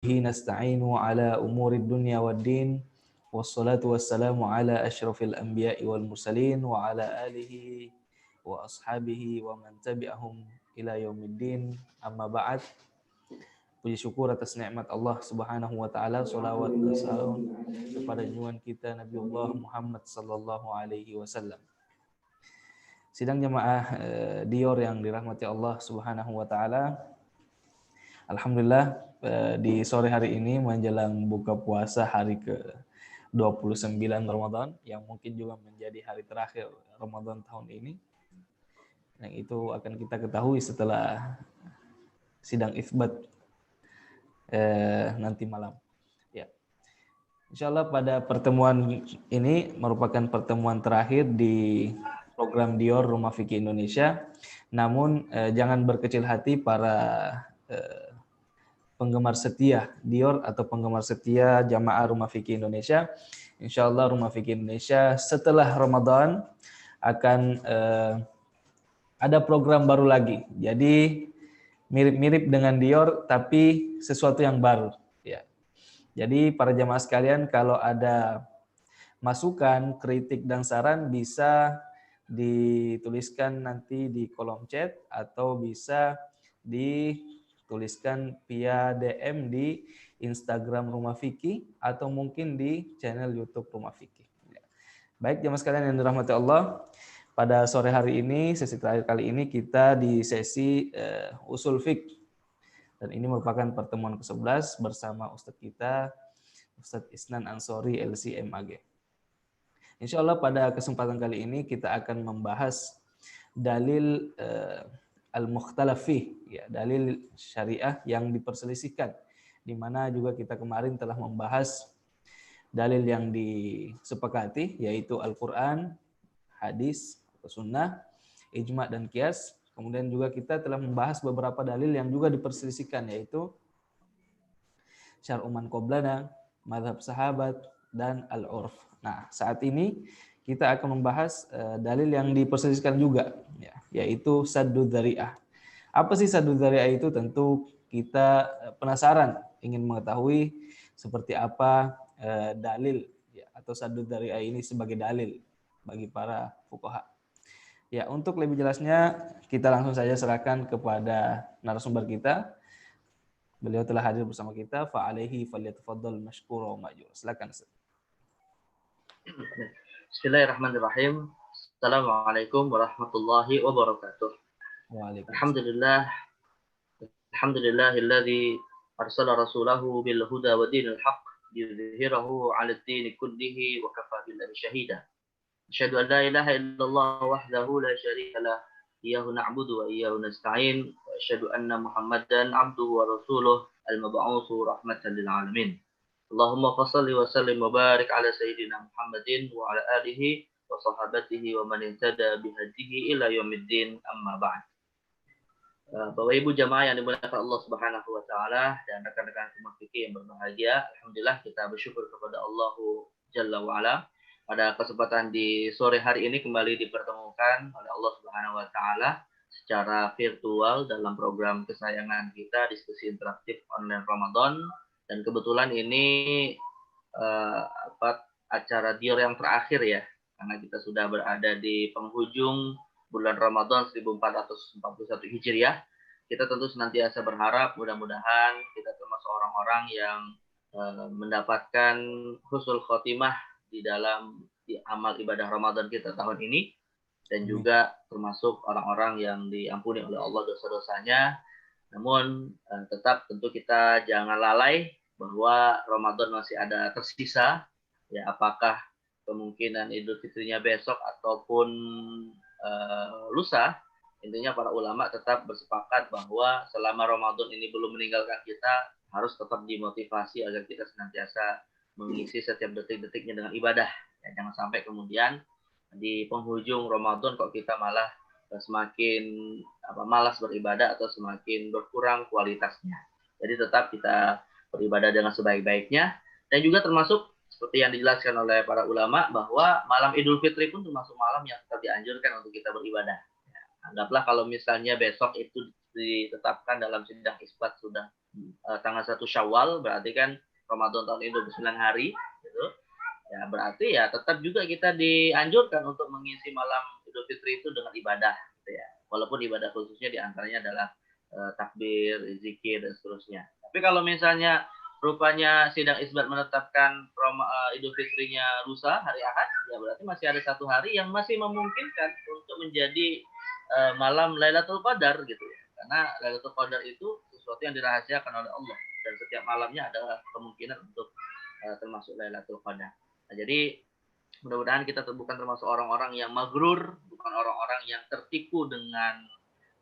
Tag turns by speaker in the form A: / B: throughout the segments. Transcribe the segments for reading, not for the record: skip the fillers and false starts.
A: Bihi nasta'inu ala umuri dunya wad din. Wassalatu wassalamu ala asyrafil anbiya'i wal mursalin wa ala alihi wa ashabihi wa man tabi'ahum ila yaumiddin. Amma ba'd. Puji syukur atas nikmat Allah Subhanahu wa taala, selawat dan salam kepada junjungan kita Nabiullah Muhammad sallallahu alaihi wasallam. Sidang jamaah Dior yang dirahmati Allah Subhanahu wa taala. Alhamdulillah di sore hari ini menjelang buka puasa hari ke-29 Ramadan yang mungkin juga menjadi hari terakhir Ramadan tahun ini. Yang itu akan kita ketahui setelah sidang isbat nanti malam. Ya. Insyaallah pada pertemuan ini merupakan pertemuan terakhir di program Dior Rumah Fikih Indonesia. Namun jangan berkecil hati para penggemar setia Dior atau penggemar setia jamaah Rumah Fikih Indonesia. Insyaallah Rumah Fikih Indonesia setelah Ramadan akan ada program baru lagi. Jadi mirip-mirip dengan Dior tapi sesuatu yang baru. Ya. Jadi para jamaah sekalian, kalau ada masukan, kritik dan saran bisa dituliskan nanti di kolom chat atau bisa dituliskan via DM di Instagram Rumah Fikih atau mungkin di channel YouTube Rumah Fikih. Baik jamaah sekalian yang dirahmati Allah, pada sore hari ini, sesi terakhir kali ini kita di sesi usul fiqh. Dan ini merupakan pertemuan ke-11 bersama Ustadz kita, Ustadz Isnan Ansori LC-MAG. Insya Allah pada kesempatan kali ini kita akan membahas dalil al-mukhtalaf fih, ya, dalil syariah yang diperselisihkan, di mana juga kita kemarin telah membahas dalil yang disepakati, yaitu Al-Quran, hadis, sunnah, ijma' dan qiyas. Kemudian juga kita telah membahas beberapa dalil yang juga diperselisihkan, yaitu syar'u man qablana, mazhab sahabat, dan al-urf. Nah, saat ini kita akan membahas dalil yang diperselisihkan juga, ya, yaitu saddu dzari'ah. Apa sih saddu dzari'ah itu? Tentu kita penasaran, ingin mengetahui seperti apa dalil, ya, atau saddu dzari'ah ini sebagai dalil bagi para fuqaha. Ya, untuk lebih jelasnya kita langsung saja serahkan kepada narasumber kita. Beliau telah hadir bersama kita. Fa'alaihi falyatafaddal mashkura wa ma'jur. Silakan.
B: Bismillahirrahmanirrahim. Assalamualaikum warahmatullahi wabarakatuh. Alhamdulillah. Alhamdulillahilladzi arsala rasulahu bil huda wa dinil haqq liyudhhirahu 'ala ad-din kullihi wa kafa billahi shahida. Asyhadu an la ilaha illallah wahdahu la syarika lah, iyyahu na'budu wa iyyahu nasta'in, wa asyhadu anna Muhammadan 'abduhu wa rasuluh al-mab'utsu rahmatan lil 'alamin. Allahumma shalli wa sallim wa barik ala sayyidina Muhammadin wa ala alihi wa sahabatihi wa man ihtada bihadihi ila yaumiddin, amma ba'd. Bapak Ibu jamaah yang dimuliakan Allah Subhanahu wa taala dan rekan-rekan Rumah Fikih yang berbahagia, alhamdulillah kita bersyukur kepada Allah Jalla wa ala. Pada kesempatan di sore hari ini kembali dipertemukan oleh Allah Subhanahu wa taala secara virtual dalam program kesayangan kita, diskusi interaktif online Ramadan. Dan kebetulan ini acara Dior yang terakhir ya, karena kita sudah berada di penghujung bulan Ramadan 1441 Hijriah. Kita tentu senantiasa berharap mudah-mudahan kita termasuk orang-orang yang mendapatkan husnul khotimah di dalam amal ibadah Ramadan kita tahun ini, dan juga termasuk orang-orang yang diampuni oleh Allah dosa-dosanya. Namun tetap tentu kita jangan lalai bahwa Ramadan masih ada tersisa, ya, apakah kemungkinan Idul Fitrinya besok ataupun lusa. Intinya para ulama tetap bersepakat bahwa selama Ramadan ini belum meninggalkan kita, harus tetap dimotivasi agar kita senantiasa mengisi setiap detik-detiknya dengan ibadah. Ya, jangan sampai kemudian di penghujung Ramadan kok kita malah semakin malas beribadah atau semakin berkurang kualitasnya. Jadi tetap kita beribadah dengan sebaik-baiknya, dan juga termasuk seperti yang dijelaskan oleh para ulama bahwa malam Idul Fitri pun termasuk malam yang tetap dianjurkan untuk kita beribadah. Ya, anggaplah kalau misalnya besok itu ditetapkan dalam sidang isbat sudah tanggal 1 Syawal, berarti kan Ramadan tahun ini 29 hari gitu. Ya, berarti ya tetap juga kita dianjurkan untuk mengisi malam Idul Fitri itu dengan ibadah gitu ya. Walaupun ibadah khususnya diantaranya adalah takbir, zikir dan seterusnya. Tapi kalau misalnya rupanya sidang isbat menetapkan Idul Fitrinya lusa hari Ahad, ya berarti masih ada 1 hari yang masih memungkinkan untuk menjadi malam Lailatul Qadar gitu ya. Karena Lailatul Qadar itu sesuatu yang dirahasiakan oleh Allah dan setiap malamnya adalah kemungkinan untuk termasuk Lailatul Qadar. Nah, jadi mudah-mudahan kita bukan termasuk orang-orang yang magrur, bukan orang-orang yang tertipu dengan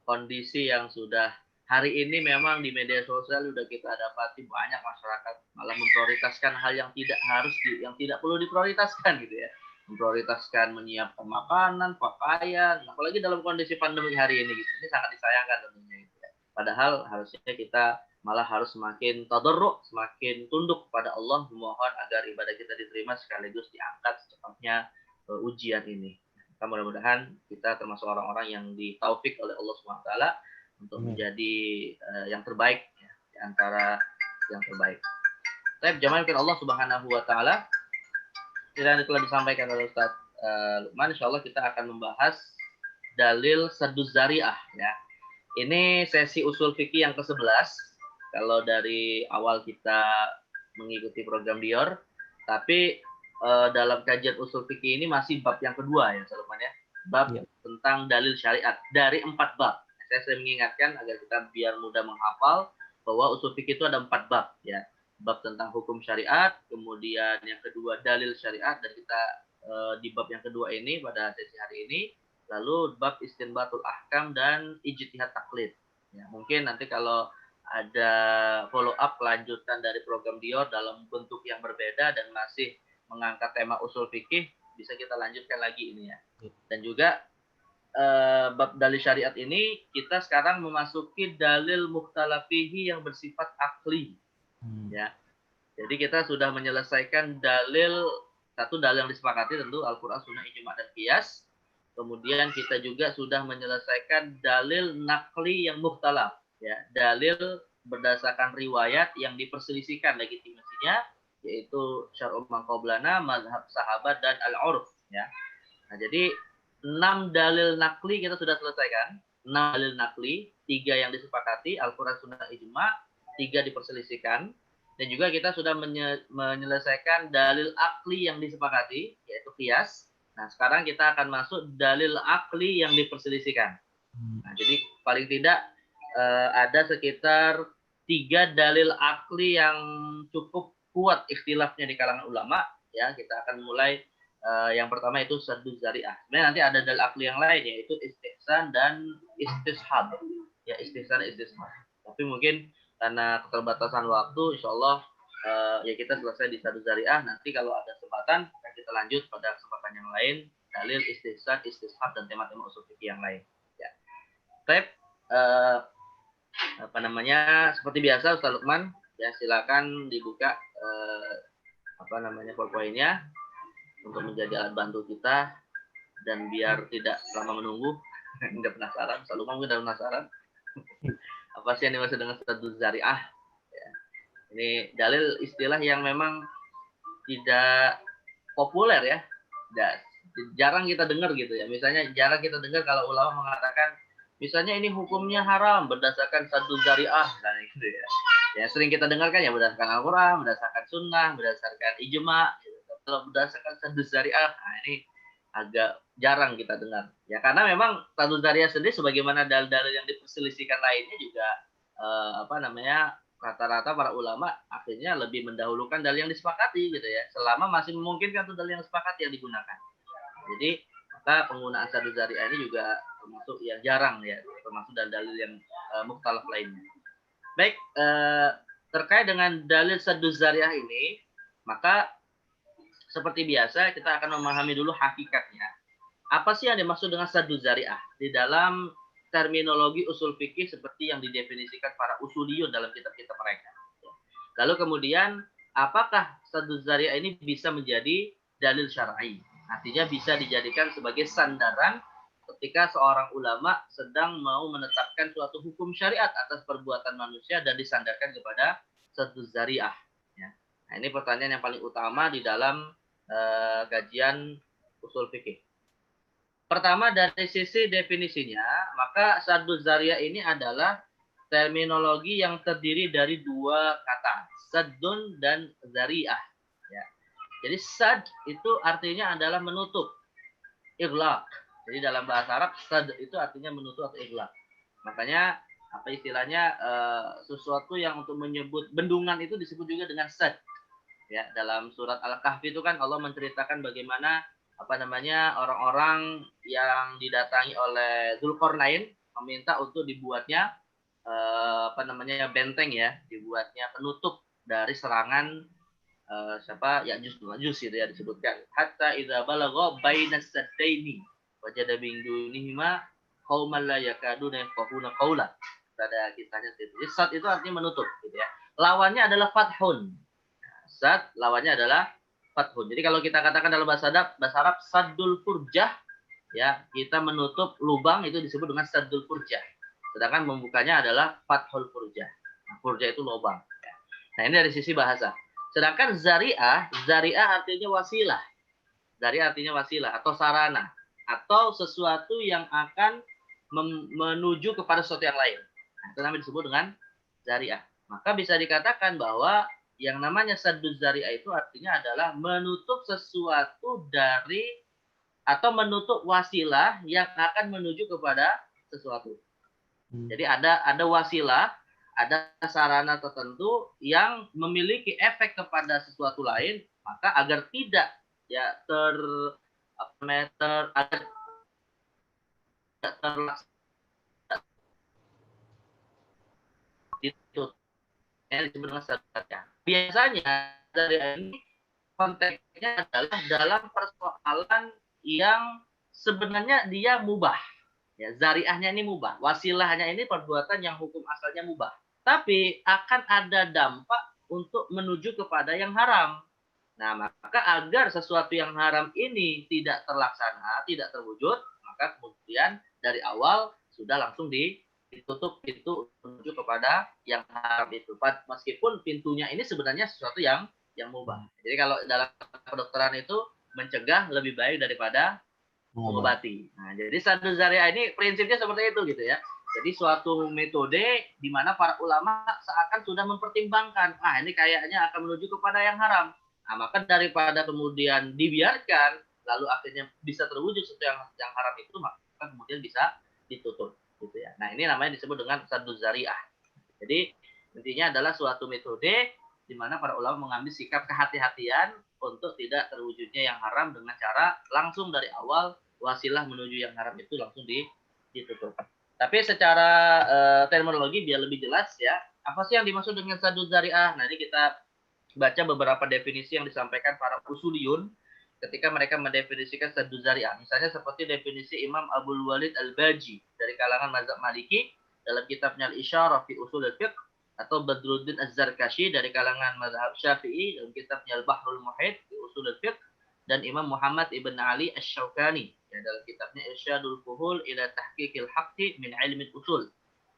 B: kondisi yang sudah hari ini memang di media sosial sudah kita dapati banyak masyarakat malah memprioritaskan hal yang tidak perlu diprioritaskan gitu ya. Memprioritaskan menyiapkan makanan, pakaian, apalagi dalam kondisi pandemi hari ini gitu. Ini sangat disayangkan tentunya gitu ya. Padahal harusnya kita malah harus semakin tadarruk, semakin tunduk kepada Allah, memohon agar ibadah kita diterima sekaligus diangkat secepatnya ujian ini. Mudah-mudahan kita termasuk orang-orang yang ditaufik oleh Allah SWT untuk menjadi yang terbaik ya, di antara yang terbaik. Tapi jamaah Allah Subhanahu wa taala, yang telah disampaikan oleh Ustaz Lukman, insyaallah kita akan membahas dalil Sadduz Zari'ah ya. Ini sesi usul fikih yang ke-11. Kalau dari awal kita mengikuti program Dior, tapi dalam kajian usul fikih ini masih bab yang kedua ya, Ustaz Lukman ya. Bab tentang dalil syariat dari 4 bab. Saya sering mengingatkan agar kita biar mudah menghafal bahwa usul fikih itu ada 4 bab ya. Bab tentang hukum syariat, kemudian yang kedua dalil syariat, dan kita di bab yang kedua ini pada sesi hari ini, lalu bab istinbatul ahkam dan ijtihad taklid. Ya, mungkin nanti kalau ada follow up kelanjutan dari program Dior dalam bentuk yang berbeda dan masih mengangkat tema usul fikih, bisa kita lanjutkan lagi ini ya. Dan juga bab dalil syariat ini kita sekarang memasuki dalil mukhtalafihi yang bersifat akli. Ya. Jadi kita sudah menyelesaikan satu dalil yang disepakati tentu Al-Qur'an, Sunnah, Ijma' dan Qiyas. Kemudian kita juga sudah menyelesaikan dalil nakli yang mukhtalaf, ya, dalil berdasarkan riwayat yang diperselisihkan legitimasinya, yaitu syar'u man qablana, mazhab sahabat dan al-urf, ya. Nah, jadi 6 dalil nakli kita sudah selesaikan. 6 dalil nakli, 3 yang disepakati Al-Qur'an, Sunnah, Ijma', 3 diperselisihkan. Dan juga kita sudah menyelesaikan dalil akli yang disepakati, yaitu qiyas. Nah, sekarang kita akan masuk dalil akli yang diperselisihkan. Nah, jadi paling tidak ada sekitar 3 dalil akli yang cukup kuat ikhtilafnya di kalangan ulama. Ya, kita akan mulai yang pertama itu Sadduz Zari'ah. Sebenarnya nanti ada dalil akli yang lain, yaitu istihsan dan istishab. Ya, istihsan, istishab. Tapi mungkin karena keterbatasan waktu, insya Allah ya kita selesai di Sadduz Zari'ah. Nanti kalau ada kesempatan, kita lanjut pada kesempatan yang lain, dalil istihsan, istishab, dan tema-tema usul fikih yang lain. Ya. Baik, seperti biasa Ustaz Lukman, ya silakan dibuka PowerPoint-nya untuk menjadi alat bantu kita dan biar tidak lama menunggu. Nggak penasaran, Ustaz Lukman udah penasaran. Apa sih yang dimaksud dengan Sadduz Zari'ah? Ya. Ini dalil istilah yang memang tidak populer ya. Jarang kita dengar gitu ya. Misalnya jarang kita dengar kalau ulama mengatakan misalnya ini hukumnya haram berdasarkan Sadduz Zari'ah dan gitu ya. Ya sering kita dengarkan ya berdasarkan Al-Qur'an, berdasarkan sunnah, berdasarkan ijma'. Gitu. Kalau berdasarkan Sadduz Zari'ah, nah ini agak jarang kita dengar. Ya karena memang Sadduz Zari'ah sendiri sebagaimana dalil-dalil yang diperselisihkan lainnya juga rata-rata para ulama akhirnya lebih mendahulukan dalil yang disepakati gitu ya. Selama masih memungkinkan tuh dalil yang disepakati yang digunakan. Jadi maka penggunaan Sadduz Zari'ah ini juga termasuk yang jarang ya, termasuk dalil yang mukhtalaf lainnya. Baik, terkait dengan dalil Sadduz Zari'ah ini, maka seperti biasa kita akan memahami dulu hakikatnya. Apa sih yang dimaksud dengan Sadduz Zari'ah? Di dalam terminologi usul fikih seperti yang didefinisikan para usuliyun dalam kitab-kitab mereka. Lalu kemudian, apakah Sadduz Zari'ah ini bisa menjadi dalil syar'i? Artinya bisa dijadikan sebagai sandaran ketika seorang ulama sedang mau menetapkan suatu hukum syariat atas perbuatan manusia dan disandarkan kepada satu zariah. Ya. Nah, ini pertanyaan yang paling utama di dalam kajian usul fikih. Pertama, dari sisi definisinya, maka saddu zariah ini adalah terminologi yang terdiri dari dua kata, saddun dan zariah. Ya. Jadi sad itu artinya adalah menutup, iglaq. Jadi dalam bahasa Arab sad itu artinya menutup atau iglaq. Makanya apa istilahnya sesuatu yang untuk menyebut bendungan itu disebut juga dengan sad. Ya, dalam surat Al-Kahfi itu kan Allah menceritakan bagaimana orang-orang yang didatangi oleh Dzulqarnain meminta untuk dibuatnya benteng ya, dibuatnya penutup dari serangan Ya'juj Ma'juj gitu ya disebutkan. Hatta idza balagha bainas saddaini wajada min dunihima qauman la yakaduna yafqahuna qawla. Ada kisahnya itu. Sad itu artinya menutup gitu ya. Lawannya adalah fathun. Sad lawannya adalah fathun. Jadi kalau kita katakan dalam bahasa Arab saddul furjah ya, kita menutup lubang itu disebut dengan saddul furjah. Sedangkan membukanya adalah fathul furjah. Nah, furjah itu lubang. Ya. Nah, ini dari sisi bahasa. Sedangkan zariah artinya wasilah. Zariah artinya wasilah atau sarana atau sesuatu yang akan menuju kepada sesuatu yang lain. Nah, itu namanya disebut dengan zariah. Maka bisa dikatakan bahwa yang namanya saddu zariah itu artinya adalah menutup sesuatu dari atau menutup wasilah yang akan menuju kepada sesuatu. Jadi ada wasilah, ada sarana tertentu yang memiliki efek kepada sesuatu lain, maka agar tidak ya terlaksana itu disebut dengan sadariah. Biasanya dari ini konteksnya adalah dalam persoalan yang sebenarnya dia mubah. Ya, zariahnya ini mubah. Wasilahnya ini perbuatan yang hukum asalnya mubah. Tapi akan ada dampak untuk menuju kepada yang haram. Nah, maka agar sesuatu yang haram ini tidak terlaksana, tidak terwujud, maka kemudian dari awal sudah langsung ditutup pintu menuju kepada yang haram itu. Meskipun pintunya ini sebenarnya sesuatu yang mubah. Jadi kalau dalam kedokteran itu mencegah lebih baik daripada mengobati. Nah, jadi saddu zariah ini prinsipnya seperti itu gitu ya. Jadi suatu metode di mana para ulama seakan sudah mempertimbangkan, ini kayaknya akan menuju kepada yang haram. Nah, maka daripada kemudian dibiarkan, lalu akhirnya bisa terwujud sesuatu yang haram itu, maka kemudian bisa ditutup gitu ya. Nah, ini namanya disebut dengan saddu zariah. Jadi intinya adalah suatu metode di mana para ulama mengambil sikap kehati-hatian untuk tidak terwujudnya yang haram dengan cara langsung dari awal wasilah menuju yang haram itu langsung ditutup. Tapi secara terminologi biar lebih jelas ya, apa sih yang dimaksud dengan saddu zariah? Nah, ini kita baca beberapa definisi yang disampaikan para usuliyun ketika mereka mendefinisikan saddu zariah. Misalnya seperti definisi Imam Abdul Walid Al-Baji dari kalangan mazhab Maliki dalam kitabnya Al-Isyarah fi Ushul al-Fiqh, atau Badruddin Az-Zarkashi dari kalangan mazhab Syafi'i dalam kitabnya Al-Bahrul Muhit fi Ushul al-Fiqh, dan Imam Muhammad ibn Ali Asy-Syaukani ya, dalam kitabnya Irsyadul Fuhul ila Tahqiqil Haqqi min Ilmi Usul.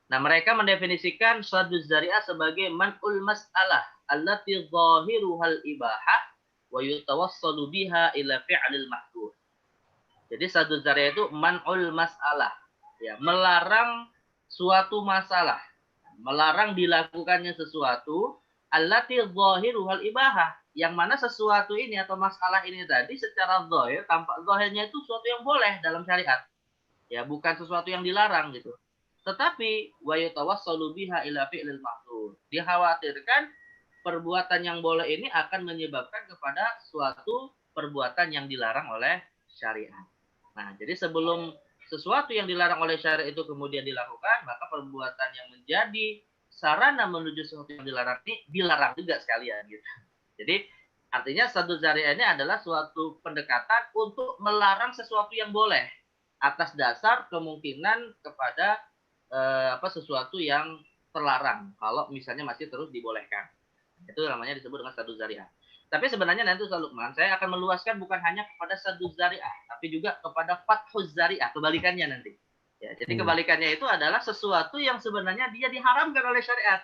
B: Nah, mereka mendefinisikan saddu zariah sebagai man'ul mas'alah allati zahiruhal ibahah wa yutawassalu biha ila fi'lil mahdur. Jadi saddu zariah itu man'ul mas'alah, ya, melarang suatu masalah, melarang dilakukannya sesuatu allati zahiruhal ibahah, yang mana sesuatu ini atau masalah ini tadi secara zahir, tampak zahirnya itu sesuatu yang boleh dalam syariat. Ya, bukan sesuatu yang dilarang gitu. Tetapi wa yatawassalu biha ila fi'lil mahdzur. Dikhawatirkan perbuatan yang boleh ini akan menyebabkan kepada suatu perbuatan yang dilarang oleh syariat. Nah, jadi sebelum sesuatu yang dilarang oleh syariat itu kemudian dilakukan, maka perbuatan yang menjadi sarana menuju sesuatu yang dilarang ini dilarang juga sekalian gitu. Jadi artinya saddu zariah ini adalah suatu pendekatan untuk melarang sesuatu yang boleh atas dasar kemungkinan kepada sesuatu yang terlarang kalau misalnya masih terus dibolehkan. Itu namanya disebut dengan saddu zari'ah. Tapi sebenarnya nanti Ustaz Lukman, saya akan meluaskan bukan hanya kepada saddu zari'ah, tapi juga kepada fathuz zari'ah, kebalikannya nanti. Ya, jadi kebalikannya itu adalah sesuatu yang sebenarnya dia diharamkan oleh syariat,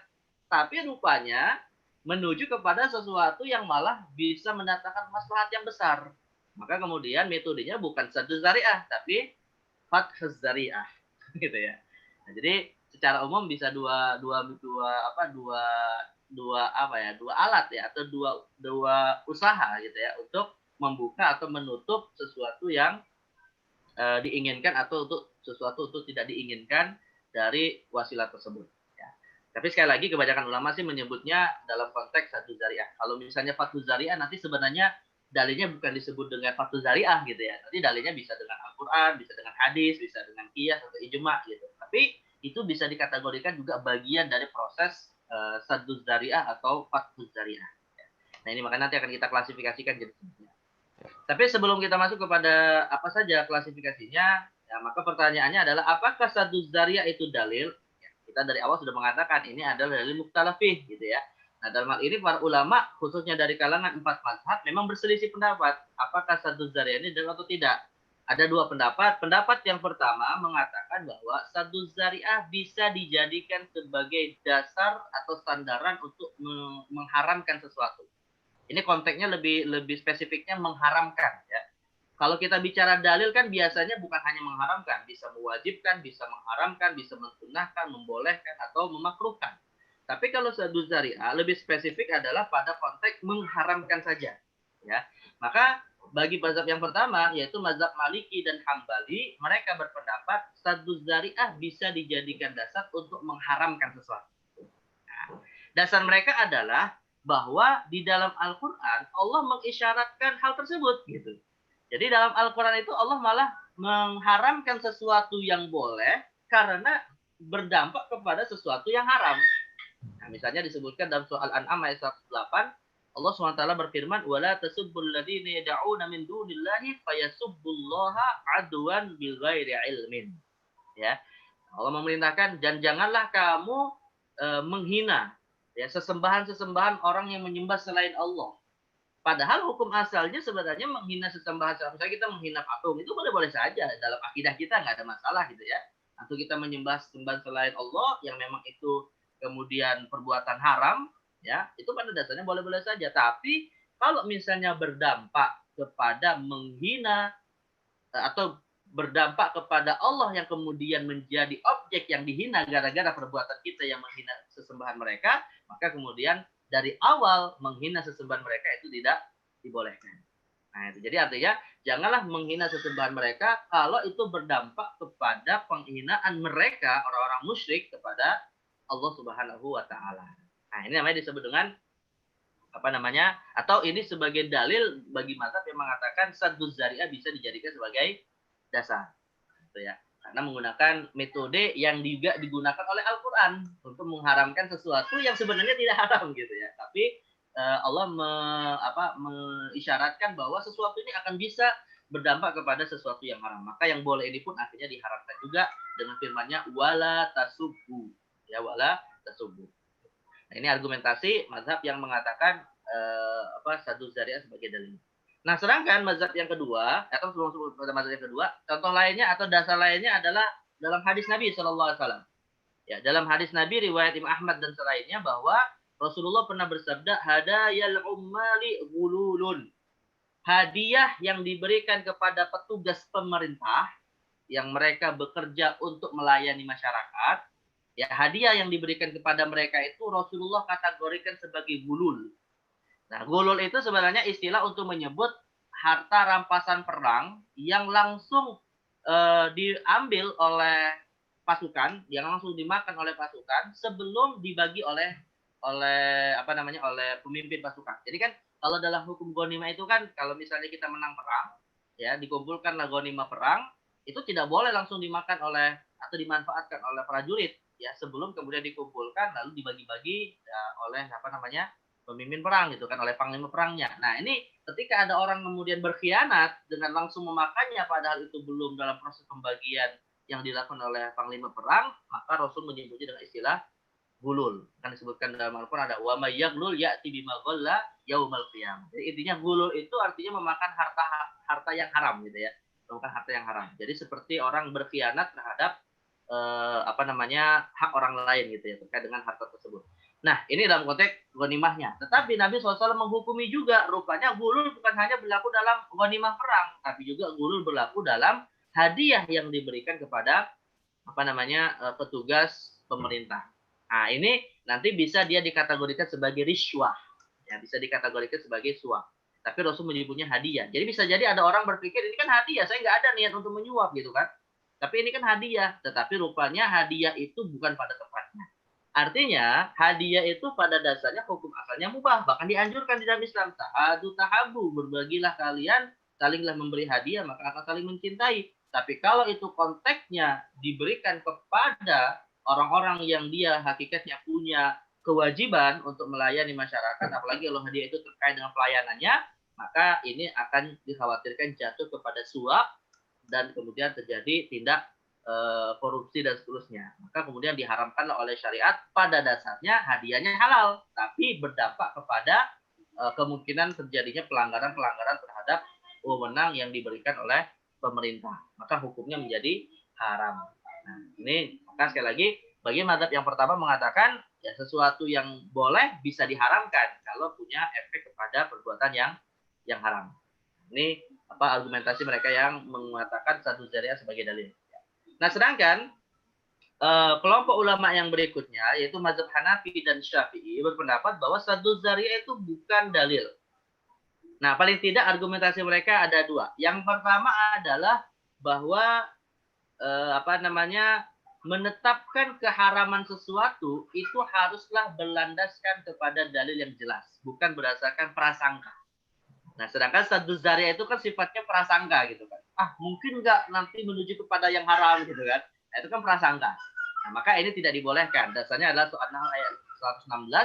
B: tapi rupanya menuju kepada sesuatu yang malah bisa mendatangkan maslahat yang besar. Maka kemudian metodenya bukan saddu zari'ah, tapi fathuz zari'ah, gitu ya. Nah, jadi secara umum bisa dua alat ya, atau dua usaha gitu ya untuk membuka atau menutup sesuatu yang diinginkan atau untuk sesuatu untuk tidak diinginkan dari wasilah tersebut. Ya. Tapi sekali lagi kebanyakan ulama sih menyebutnya dalam konteks saddu zari'ah. Kalau misalnya fathuz zari'ah nanti sebenarnya dalilnya bukan disebut dengan fathuz zari'ah gitu ya. Nanti dalilnya bisa dengan Al-Quran, bisa dengan hadis, bisa dengan qiyas atau ijma gitu. Tapi itu bisa dikategorikan juga bagian dari proses saddu zari'ah atau fathuz zari'ah. Nah ini makanya nanti akan kita klasifikasikan jenisnya. Tapi sebelum kita masuk kepada apa saja klasifikasinya, ya, maka pertanyaannya adalah apakah saddu zari'ah itu dalil? Ya, kita dari awal sudah mengatakan ini adalah dalil mukhtalafih gitu ya. Nah dalam hal ini para ulama khususnya dari kalangan 4 mazhab memang berselisih pendapat apakah saddu zari'ah ini dalil atau tidak. Ada 2 pendapat. Pendapat yang pertama mengatakan bahwa saddu zari'ah bisa dijadikan sebagai dasar atau sandaran untuk mengharamkan sesuatu. Ini konteksnya lebih spesifiknya mengharamkan ya. Kalau kita bicara dalil kan biasanya bukan hanya mengharamkan, bisa mewajibkan, bisa mengharamkan, bisa mensunahkan, membolehkan atau memakruhkan. Tapi kalau saddu zari'ah lebih spesifik adalah pada konteks mengharamkan saja ya. Maka bagi mazhab yang pertama yaitu mazhab Maliki dan Hambali, mereka berpendapat saddu zari'ah bisa dijadikan dasar untuk mengharamkan sesuatu. Nah, dasar mereka adalah bahwa di dalam Al-Quran Allah mengisyaratkan hal tersebut gitu. Jadi dalam Al-Quran itu Allah malah mengharamkan sesuatu yang boleh karena berdampak kepada sesuatu yang haram. Nah, misalnya disebutkan dalam surah Al-An'am ayat 108, Allah SWT berfirman, "Wala tasubbul ladzina yad'una min dunillahi fayasubbullaha adwan bighairi ilmin." Ya. Allah memerintahkan dan janganlah kamu menghina ya sesembahan-sesembahan orang yang menyembah selain Allah. Padahal hukum asalnya sebenarnya menghina sesembahan, misalnya kita menghina patung itu boleh-boleh saja dalam akidah kita nggak ada masalah gitu ya. Atau kita menyembah sembahan selain Allah yang memang itu kemudian perbuatan haram ya, itu pada dasarnya boleh-boleh saja. Tapi kalau misalnya berdampak kepada menghina atau berdampak kepada Allah yang kemudian menjadi objek yang dihina gara-gara perbuatan kita yang menghina sesembahan mereka, maka kemudian dari awal menghina sesembahan mereka itu tidak dibolehkan. Nah, itu jadi artinya janganlah menghina sesembahan mereka kalau itu berdampak kepada penghinaan mereka orang-orang musyrik kepada Allah Subhanahu wa taala. Nah, ini namanya disebut dengan apa namanya? Atau ini sebagai dalil bagi mazhab yang mengatakan saddu zari'ah bisa dijadikan sebagai dasar. Gitu ya. Karena menggunakan metode yang juga digunakan oleh Al-Quran untuk mengharamkan sesuatu yang sebenarnya tidak haram gitu ya. Tapi Allah mengisyaratkan bahwa sesuatu ini akan bisa berdampak kepada sesuatu yang haram. Maka yang boleh ini pun akhirnya diharamkan juga dengan firman-Nya wala tasubbu. Ya wala tasubbu. Nah, ini argumentasi mazhab yang mengatakan saddu zari'ah sebagai dalil. Nah, sedangkan mazhab yang kedua, atau sebelum pada mazhab yang kedua, contoh lainnya atau dasar lainnya adalah dalam hadis Nabi Shallallahu Alaihi Wasallam. Ya, dalam hadis Nabi riwayat Imam Ahmad dan selainnya bahwa Rasulullah pernah bersabda, hadayal ummali gululun. Hadiah yang diberikan kepada petugas pemerintah yang mereka bekerja untuk melayani masyarakat, ya hadiah yang diberikan kepada mereka itu Rasulullah kategorikan sebagai gulul. Nah, gulul itu sebenarnya istilah untuk menyebut harta rampasan perang yang langsung diambil oleh pasukan, yang langsung dimakan oleh pasukan sebelum dibagi oleh pemimpin pasukan. Jadi kan kalau dalam hukum ghanimah itu kan kalau misalnya kita menang perang, ya dikumpulkanlah ghanimah perang, itu tidak boleh langsung dimakan oleh atau dimanfaatkan oleh prajurit, ya sebelum kemudian dikumpulkan lalu dibagi-bagi oleh pemimpin perang gitu kan, oleh panglima perangnya. Nah ini ketika ada orang kemudian berkhianat dengan langsung memakannya padahal itu belum dalam proses pembagian yang dilakukan oleh panglima perang, maka Rasul menyebutnya dengan istilah gulul. Kan disebutkan dalam Al-Qur'an ada wa may yaghlul ya'ti bima ghalla yaumal qiyamah. Jadi intinya gulul itu artinya memakan harta yang haram gitu ya. Memakan harta yang haram. Jadi seperti orang berkhianat terhadap hak orang lain gitu ya terkait dengan harta tersebut. Nah, ini dalam konteks ghanimahnya. Tetapi Nabi SAW menghukumi juga rupanya gulul bukan hanya berlaku dalam ghanimah perang, tapi juga gulul berlaku dalam hadiah yang diberikan kepada petugas pemerintah. Nah, ini nanti bisa dia dikategorikan sebagai riswah. Ya, bisa dikategorikan sebagai suap. Tapi Rasul menyebutnya hadiah. Jadi bisa jadi ada orang berpikir ini kan hadiah, saya nggak ada niat untuk menyuap gitu kan. Tapi ini kan hadiah, tetapi rupanya hadiah itu bukan pada tempatnya. Artinya hadiah itu pada dasarnya hukum asalnya mubah, bahkan dianjurkan di dalam Islam. Tahadu tahabu, berbagilah kalian, salinglah memberi hadiah, maka akan saling mencintai. Tapi kalau itu konteksnya diberikan kepada orang-orang yang dia hakikatnya punya kewajiban untuk melayani masyarakat, apalagi kalau hadiah itu terkait dengan pelayanannya, maka ini akan dikhawatirkan jatuh kepada suap dan kemudian terjadi tindak korupsi dan seterusnya. Maka kemudian diharamkanlah oleh syariat pada dasarnya hadiahnya halal, tapi berdampak kepada kemungkinan terjadinya pelanggaran-pelanggaran terhadap wewenang yang diberikan oleh pemerintah. Maka hukumnya menjadi haram. Nah, ini maka sekali lagi bagi mazhab yang pertama mengatakan ya sesuatu yang boleh bisa diharamkan kalau punya efek kepada perbuatan yang haram. Ini argumentasi mereka yang mengatakan satu zariah sebagai dalil. Nah, sedangkan kelompok ulama yang berikutnya yaitu mazhab Hanafi dan Syafi'i berpendapat bahwa satu zariah itu bukan dalil. Nah, paling tidak argumentasi mereka ada dua. Yang pertama adalah bahwa menetapkan keharaman sesuatu itu haruslah berlandaskan kepada dalil yang jelas, bukan berdasarkan prasangka. Nah, sedangkan satu zariah itu kan sifatnya prasangka gitu kan. Mungkin nggak nanti menuju kepada yang haram gitu kan. Nah, itu kan prasangka. Nah, maka ini tidak dibolehkan. Dasarnya adalah surah An-Nahl ayat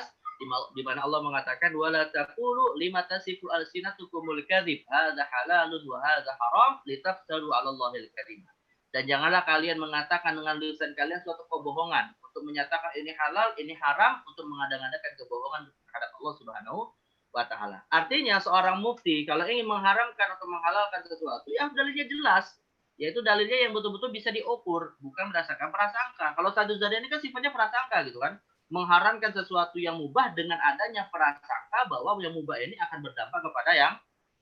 B: 116 di mana Allah mengatakan wala taqulu lima tasifu alsinatukumul kadzib hadza halalun wa hadza haram litaftaru 'alallahi al-kadzib. Dan janganlah kalian mengatakan dengan lisan kalian suatu kebohongan untuk menyatakan ini halal, ini haram untuk mengada-ngadakan kebohongan terhadap Allah Subhanahu wa ta'ala. Artinya seorang mufti kalau ingin mengharamkan atau menghalalkan sesuatu ya dalilnya jelas, yaitu dalilnya yang betul-betul bisa diukur, bukan berdasarkan prasangka. Kalau sadu zariah ini kan sifatnya prasangka gitu kan, mengharamkan sesuatu yang mubah dengan adanya prasangka bahwa yang mubah ini akan berdampak kepada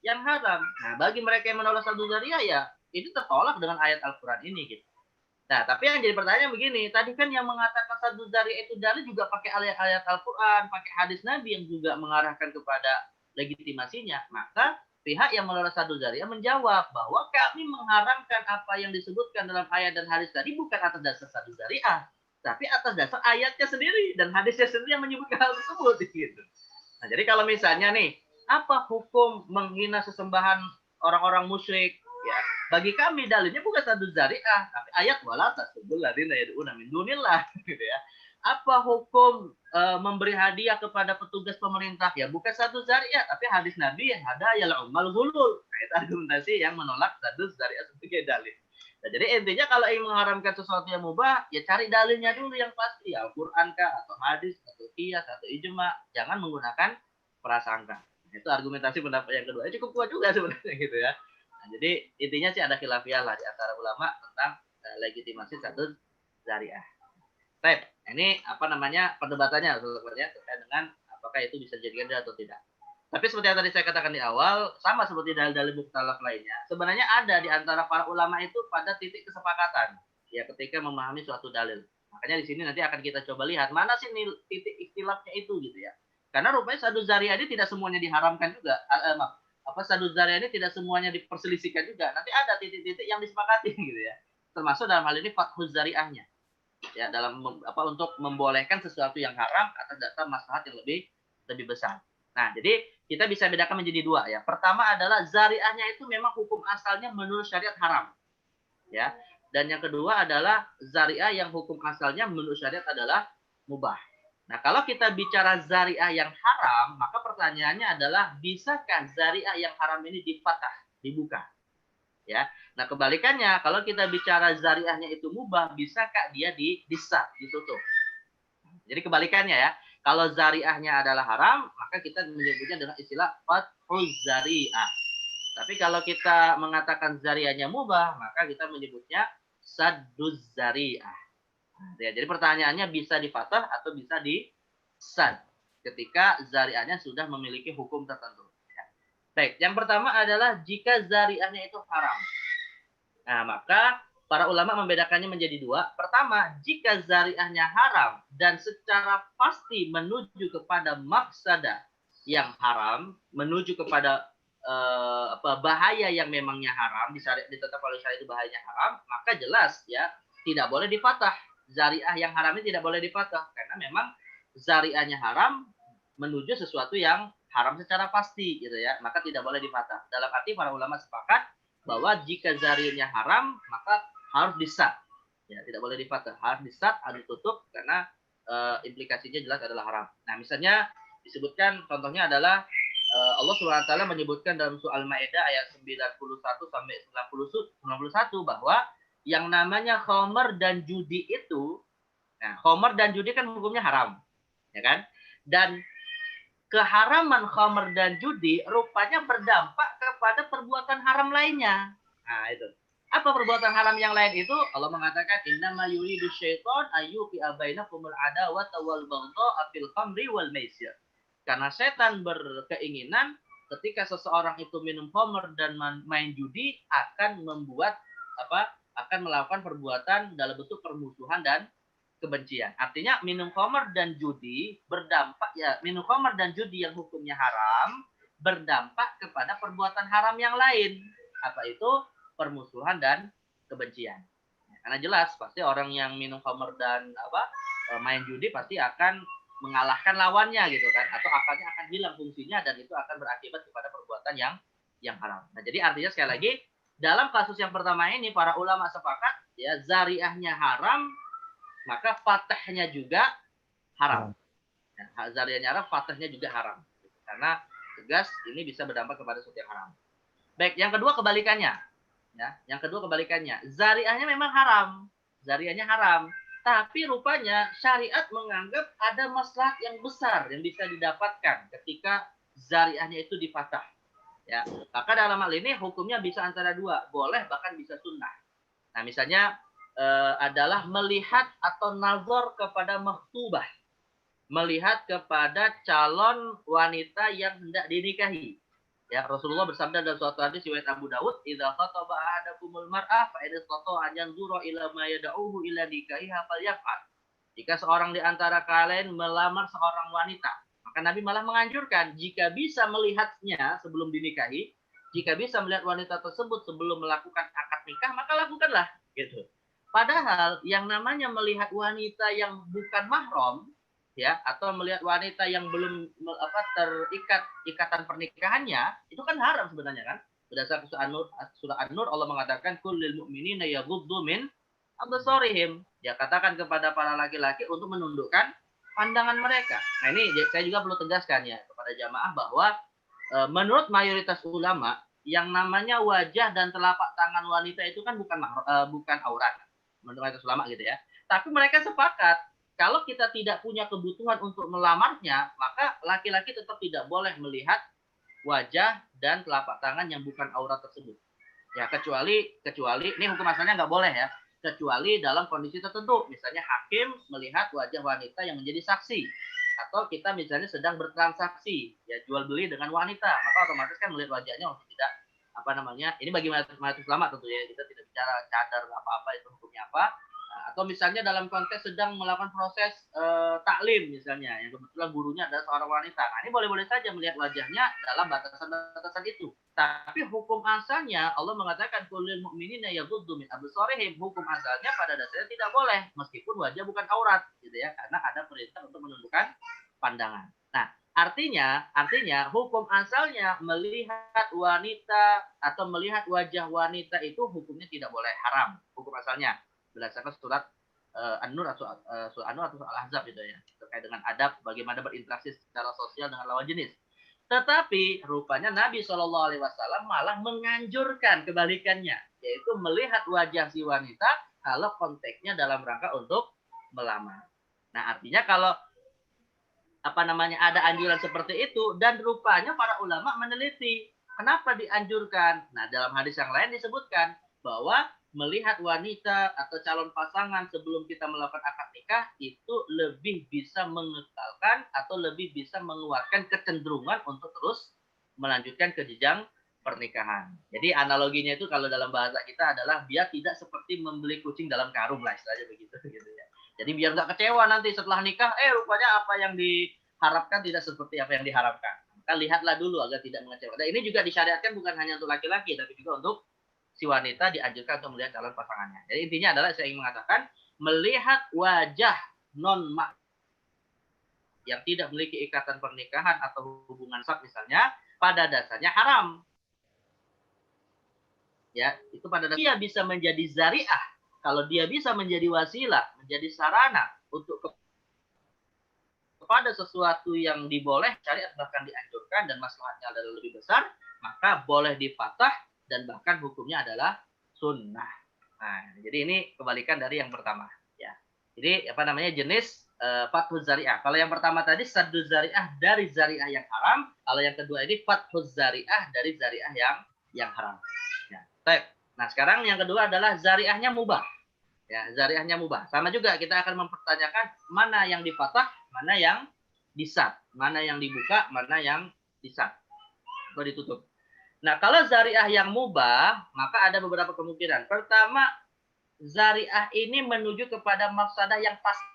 B: yang haram. Nah, bagi mereka yang menolak sadu zariah ya itu tertolak dengan ayat Al-Quran ini gitu. Nah, tapi yang jadi pertanyaan begini, tadi kan yang mengatakan sadu zariah itu dalil juga pakai ayat-ayat Al-Quran, pakai hadis Nabi yang juga mengarahkan kepada legitimasinya. Maka pihak yang menolak sadu zariah menjawab bahwa kami mengharamkan apa yang disebutkan dalam ayat dan hadis tadi bukan atas dasar sadu zariah, tapi atas dasar ayatnya sendiri dan hadisnya sendiri yang menyebutkan hal tersebut gitu. Nah, jadi kalau misalnya nih, apa hukum menghina sesembahan orang-orang musyrik? Ya, bagi kami dalilnya bukan sadu zariah, tapi ayat wala tasubul ladzina yad'una min dunillah gitu ya. Apa hukum memberi hadiah kepada petugas pemerintah? Ya bukan sadu zariah, tapi hadis Nabi ada yal umal ghulul. Nah, itu argumentasi yang menolak sadu zariah sebagai dalil. Nah, jadi intinya kalau ingin mengharamkan sesuatu yang mubah, ya cari dalilnya dulu yang pasti, ya Al-Qur'an kah atau hadis atau qiyas atau ijma, jangan menggunakan prasangka. Nah, itu argumentasi pendapat yang kedua. Cukup kuat juga sebenarnya gitu ya. Nah, jadi intinya sih ada khilafiyah lah di antara ulama tentang legitimasi satu zariah. Baik, ini perdebatannya sebenarnya terkait dengan apakah itu bisa dijadikan dalil atau tidak. Tapi seperti yang tadi saya katakan di awal, sama seperti dalil-dalil mukhtalaf lainnya, sebenarnya ada di antara para ulama itu pada titik kesepakatan ya ketika memahami suatu dalil. Makanya di sini nanti akan kita coba lihat mana sih titik ikhtilafnya itu gitu ya. Karena rupanya sadu zariah ini tidak semuanya diharamkan juga. Sadu zariah ini tidak semuanya diperselisihkan juga. Nanti ada titik-titik yang disepakati gitu ya. Termasuk dalam hal ini fathuz zariahnya. Ya, dalam untuk membolehkan sesuatu yang haram atas dasar maslahat yang lebih besar. Nah, jadi kita bisa bedakan menjadi dua ya. Pertama adalah zariahnya itu memang hukum asalnya menurut syariat haram. Ya. Dan yang kedua adalah zariah yang hukum asalnya menurut syariat adalah mubah. Nah, kalau kita bicara zariah yang haram, maka pertanyaannya adalah bisakah zariah yang haram ini difatah, dibuka? Ya. Nah, kebalikannya, kalau kita bicara zariahnya itu mubah, bisakah dia ditutup? Jadi kebalikannya ya. Kalau zariahnya adalah haram, maka kita menyebutnya dengan istilah fathuz zari'ah. Tapi kalau kita mengatakan zariahnya mubah, maka kita menyebutnya sadduz zari'ah. Ya, jadi pertanyaannya bisa di fathah atau bisa di sad ketika zariahnya sudah memiliki hukum tertentu. Ya. Baik, yang pertama adalah jika zariahnya itu haram. Nah, maka para ulama membedakannya menjadi dua. Pertama, jika zariahnya haram dan secara pasti menuju kepada mafsadah yang haram, menuju kepada bahaya yang memangnya haram, ditetapkan oleh syariat itu bahayanya haram, maka jelas ya tidak boleh difatah. Zariah yang haram ini tidak boleh difatah karena memang zariahnya haram menuju sesuatu yang haram secara pasti gitu ya, maka tidak boleh difatah. Dalam arti para ulama sepakat bahwa jika zariahnya haram maka harus disat, ya tidak boleh difatah, harus disat, harus ditutup karena implikasinya jelas adalah haram. Nah misalnya disebutkan contohnya adalah Allah SWT menyebutkan dalam surah Al-Maidah ayat 91 sampai 91 bahwa yang namanya khamar dan judi itu, nah khamar dan judi kan hukumnya haram, ya kan? Dan keharaman khamar dan judi rupanya berdampak kepada perbuatan haram lainnya. Nah, itu. Apa perbuatan haram yang lain itu? Allah mengatakan innama yuridu syaiton ayyuqi'a bainakumul adawata wal baghdha'a fil khamri wal maisir. Karena setan berkeinginan ketika seseorang itu minum khamr dan main judi akan membuat akan melakukan perbuatan dalam bentuk permusuhan dan kebencian. Artinya minum khamr dan judi berdampak ya, minum khamr dan judi yang hukumnya haram berdampak kepada perbuatan haram yang lain. Apa itu? Permusuhan dan kebencian. Karena jelas pasti orang yang minum khamr dan main judi pasti akan mengalahkan lawannya gitu kan, atau akalnya akan hilang fungsinya dan itu akan berakibat kepada perbuatan yang haram. Nah, jadi artinya sekali lagi dalam kasus yang pertama ini para ulama sepakat ya zariahnya haram, maka fatahnya juga haram. Ya, zariahnya haram, fatahnya juga haram. Karena tegas ini bisa berdampak kepada sesuatu yang haram. Baik, yang kedua kebalikannya. Ya, yang kedua kebalikannya. Zariahnya memang haram. Zariahnya haram. Tapi rupanya syariat menganggap ada maslahat yang besar yang bisa didapatkan ketika zariahnya itu difatah. Ya, maka dalam hal ini hukumnya bisa antara dua, boleh bahkan bisa sunnah. Nah, misalnya adalah melihat atau nazar kepada maktubah, melihat kepada calon wanita yang hendak dinikahi. Ya, Rasulullah bersabda dalam suatu hadis riwayat Abu Dawud, "Idza khataba ahadakumul mar'ah fa idza istata'a an yanzura ila ma yad'uhu ila nikahiha falyaf'al." Jika seorang di antara kalian melamar seorang wanita, maka Nabi malah menganjurkan jika bisa melihatnya sebelum dinikahi, jika bisa melihat wanita tersebut sebelum melakukan akad nikah, maka lakukanlah gitu. Padahal yang namanya melihat wanita yang bukan mahram ya, atau melihat wanita yang belum terikat ikatan pernikahannya, itu kan haram sebenarnya kan. Berdasarkan surah An-Nur Allah mengatakan kullil mu'minina yaghuddu min absarihim. Ya, katakan kepada para laki-laki untuk menundukkan pandangan mereka. Nah, ini saya juga perlu tegaskan ya kepada jamaah bahwa menurut mayoritas ulama yang namanya wajah dan telapak tangan wanita itu kan bukan aurat. Menurut mayoritas ulama gitu ya. Tapi mereka sepakat kalau kita tidak punya kebutuhan untuk melamarnya, maka laki-laki tetap tidak boleh melihat wajah dan telapak tangan yang bukan aurat tersebut. Ya, kecuali ini hukum asalnya nggak boleh ya, kecuali dalam kondisi tertentu. Misalnya hakim melihat wajah wanita yang menjadi saksi, atau kita misalnya sedang bertransaksi, ya jual beli dengan wanita, maka otomatis kan melihat wajahnya untuk tidak ini bagi mayoritas ulama tentu ya, kita tidak bicara cadar apa-apa itu hukumnya apa. Atau misalnya dalam konteks sedang melakukan proses taklim misalnya, yang kebetulan gurunya adalah seorang wanita. Nah, ini boleh-boleh saja melihat wajahnya dalam batasan-batasan itu. Tapi hukum asalnya Allah mengatakan kullil mu'minina yaghuddu min absarihim. Hukum asalnya pada dasarnya tidak boleh meskipun wajah bukan aurat gitu ya, karena ada perintah untuk menundukkan pandangan. Nah, artinya hukum asalnya melihat wanita atau melihat wajah wanita itu hukumnya tidak boleh, haram hukum asalnya. Berdasarkan surat An-Nur atau Al-Ahzab gitu ya, terkait dengan adab bagaimana berinteraksi secara sosial dengan lawan jenis. Tetapi rupanya Nabi Shallallahu Alaihi Wasallam malah menganjurkan kebalikannya, yaitu melihat wajah si wanita kalau konteksnya dalam rangka untuk melamar. Nah, artinya kalau ada anjuran seperti itu, dan rupanya para ulama meneliti kenapa dianjurkan. Nah, dalam hadis yang lain disebutkan bahwa melihat wanita atau calon pasangan sebelum kita melakukan akad nikah itu lebih bisa mengekalkan atau lebih bisa menguatkan kecenderungan untuk terus melanjutkan ke jenjang pernikahan. Jadi analoginya itu kalau dalam bahasa kita adalah biar tidak seperti membeli kucing dalam karung lah, istilahnya begitu gitu ya. Jadi biar nggak kecewa nanti setelah nikah, rupanya apa yang diharapkan tidak seperti apa yang diharapkan. Maka lihatlah dulu agar tidak mengecewakan. Dan ini juga disyariatkan bukan hanya untuk laki-laki, tapi juga untuk si wanita dianjurkan untuk melihat calon pasangannya. Jadi intinya adalah saya ingin mengatakan, melihat wajah non yang tidak memiliki ikatan pernikahan atau hubungan seks misalnya, pada dasarnya haram. Ya, itu pada dasarnya dia bisa menjadi zariah. Kalau dia bisa menjadi wasilah, menjadi sarana untuk kepada sesuatu yang diboleh, syariat bahkan dianjurkan dan maslahatnya adalah lebih besar, maka boleh dipatah dan bahkan hukumnya adalah sunnah. Nah, jadi ini kebalikan dari yang pertama. Ya, jadi jenis fathuz zari'ah. Kalau yang pertama tadi sadduz zari'ah dari zari'ah yang haram, kalau yang kedua ini fathuz zari'ah dari zari'ah yang haram. Ya, baik. Nah, sekarang yang kedua adalah zari'ahnya mubah. Ya, zari'ahnya mubah. Sama juga kita akan mempertanyakan mana yang difatah, mana yang disad, mana yang dibuka, mana yang disad atau ditutup. Nah, kalau zari'ah yang mubah, maka ada beberapa kemungkinan. Pertama, zari'ah ini menuju kepada mafsadah yang pasti.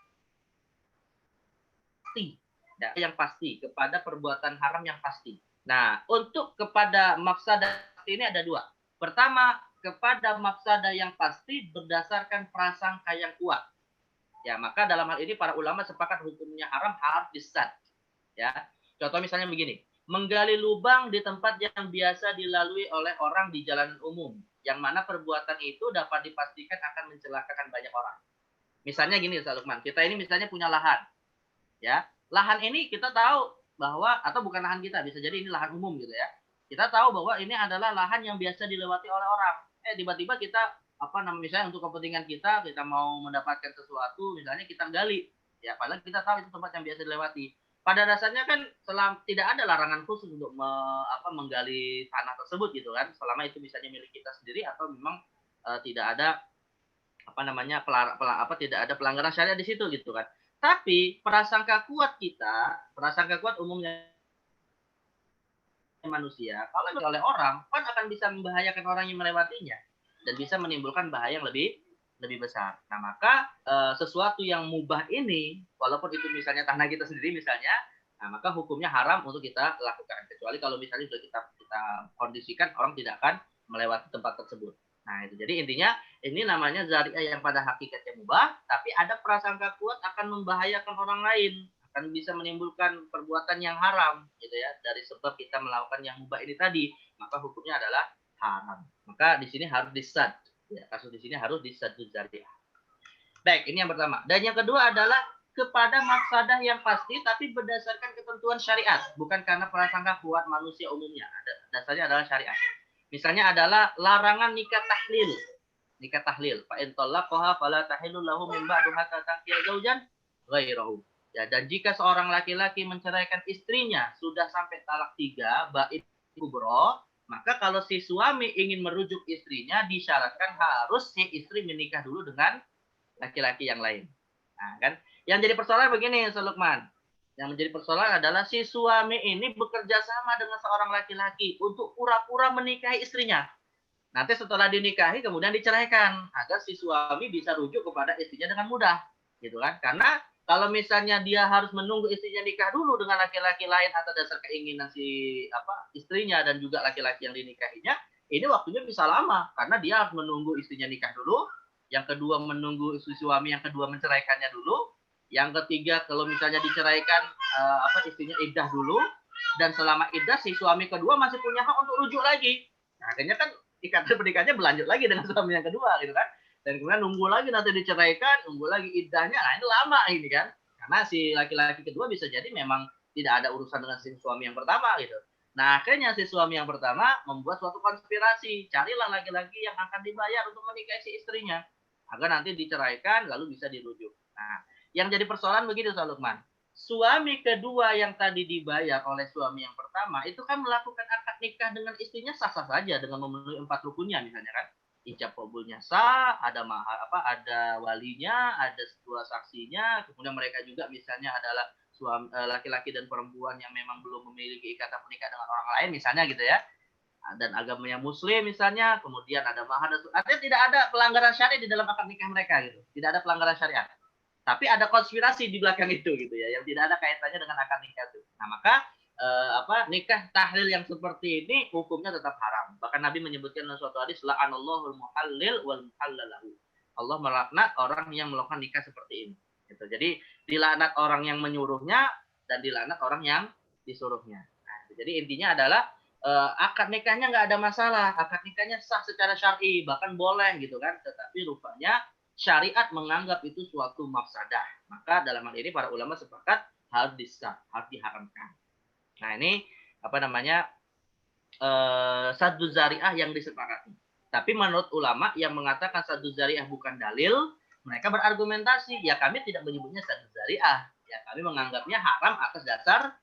B: Ya, yang pasti, kepada perbuatan haram yang pasti. Nah, untuk kepada mafsadah ini ada dua. Pertama, kepada mafsadah yang pasti berdasarkan prasangka yang kuat. Ya, maka dalam hal ini para ulama sepakat hukumnya haram harus disad. Ya, contoh misalnya begini, menggali lubang di tempat yang biasa dilalui oleh orang di jalanan umum, yang mana perbuatan itu dapat dipastikan akan mencelakakan banyak orang. Misalnya gini, Ustaz Lukman, kita ini misalnya punya lahan, ya, lahan ini kita tahu bahwa atau bukan lahan kita, bisa jadi ini lahan umum gitu ya. Kita tahu bahwa ini adalah lahan yang biasa dilewati oleh orang. Tiba-tiba kita misalnya untuk kepentingan kita mau mendapatkan sesuatu, misalnya kita gali, ya, padahal kita tahu itu tempat yang biasa dilewati. Pada dasarnya kan tidak ada larangan khusus untuk menggali tanah tersebut gitu kan, selama itu misalnya milik kita sendiri atau memang tidak ada tidak ada pelanggaran syariat di situ gitu kan. Tapi prasangka kuat umumnya manusia, kalau oleh orang kan akan bisa membahayakan orang yang melewatinya dan bisa menimbulkan bahaya yang lebih besar. Nah, maka sesuatu yang mubah ini, walaupun itu misalnya tanah kita sendiri misalnya, nah maka hukumnya haram untuk kita lakukan. Kecuali kalau misalnya sudah kita kondisikan orang tidak akan melewati tempat tersebut. Nah, itu jadi intinya ini namanya zari'ah yang pada hakikatnya mubah, tapi ada prasangka kuat akan membahayakan orang lain, akan bisa menimbulkan perbuatan yang haram gitu ya, dari sebab kita melakukan yang mubah ini tadi, maka hukumnya adalah haram. Maka di sini harus disad. Ya, kasus di sini harus disadud zari'ah. Baik, ini yang pertama. Dan yang kedua adalah kepada mafsadah yang pasti tapi berdasarkan ketentuan syariat, bukan karena prasangka kuat manusia umumnya. Dasarnya adalah syariat. Misalnya adalah larangan nikah tahlil. Nikah tahlil. Fa in talaqaha fala tahillu lahu min ba'du hatta tankiya zaujan ghairahu. Ya, dan jika seorang laki-laki menceraikan istrinya sudah sampai talak 3, ba'id kubro, maka kalau si suami ingin merujuk istrinya disyaratkan harus si istri menikah dulu dengan laki-laki yang lain. Nah, kan? Yang jadi persoalan begini, Lukman. Yang menjadi persoalan adalah si suami ini bekerja sama dengan seorang laki-laki untuk pura-pura menikahi istrinya. Nanti setelah dinikahi kemudian diceraikan agar si suami bisa rujuk kepada istrinya dengan mudah, gitu kan? Karena kalau misalnya dia harus menunggu istrinya nikah dulu dengan laki-laki lain atas dasar keinginan si istrinya dan juga laki-laki yang dinikahinya, ini waktunya bisa lama karena dia harus menunggu istrinya nikah dulu, yang kedua menunggu istri suami yang kedua menceraikannya dulu, yang ketiga kalau misalnya diceraikan istrinya iddah dulu, dan selama iddah si suami kedua masih punya hak untuk rujuk lagi. Nah, akhirnya kan ikatan pernikahannya berlanjut lagi dengan suami yang kedua gitu kan. Dan kemudian nunggu lagi nanti diceraikan, nunggu lagi iddahnya. Nah, ini lama ini kan. Karena si laki-laki kedua bisa jadi memang tidak ada urusan dengan si suami yang pertama gitu. Nah, akhirnya si suami yang pertama membuat suatu konspirasi. Carilah laki-laki yang akan dibayar untuk menikahi si istrinya. Agar nanti diceraikan lalu bisa dirujuk. Nah, Yang jadi persoalan begini, Ustaz Lukman. Suami kedua yang tadi dibayar oleh suami yang pertama itu kan melakukan akad nikah dengan istrinya sah-sah saja dengan memenuhi 4 rukunnya misalnya kan. Ijab kabulnya sah, ada mahar ada walinya, ada dua saksinya, kemudian mereka juga misalnya adalah suami laki-laki dan perempuan yang memang belum memiliki ikatan pernikahan dengan orang lain misalnya gitu ya. Dan agamanya muslim misalnya, kemudian ada mahar, artinya tidak ada pelanggaran syariat di dalam akad nikah mereka gitu. Tidak ada pelanggaran syariat. Tapi ada konspirasi di belakang itu gitu ya, yang tidak ada kaitannya dengan akad nikah itu. Nah, maka nikah tahlil yang seperti ini hukumnya tetap haram. Bahkan Nabi menyebutkan dalam suatu hadis, la'anallahul muhallil wal muhallalahu. Allah melaknat orang yang melakukan nikah seperti ini. Gitu. Jadi dilaknat orang yang menyuruhnya dan dilaknat orang yang disuruhnya. Nah, jadi intinya adalah akad nikahnya nggak ada masalah, akad nikahnya sah secara syar'i, bahkan boleh gitu kan. Tetapi rupanya syariat menganggap itu suatu mafsadah. Maka dalam hal ini para ulama sepakat harus disah, harus diharamkan. Nah ini apa namanya saddu zari'ah yang disepakati. Tapi menurut ulama yang mengatakan saddu zari'ah bukan dalil, mereka berargumentasi, ya kami tidak menyebutnya saddu zari'ah, ya kami menganggapnya haram atas dasar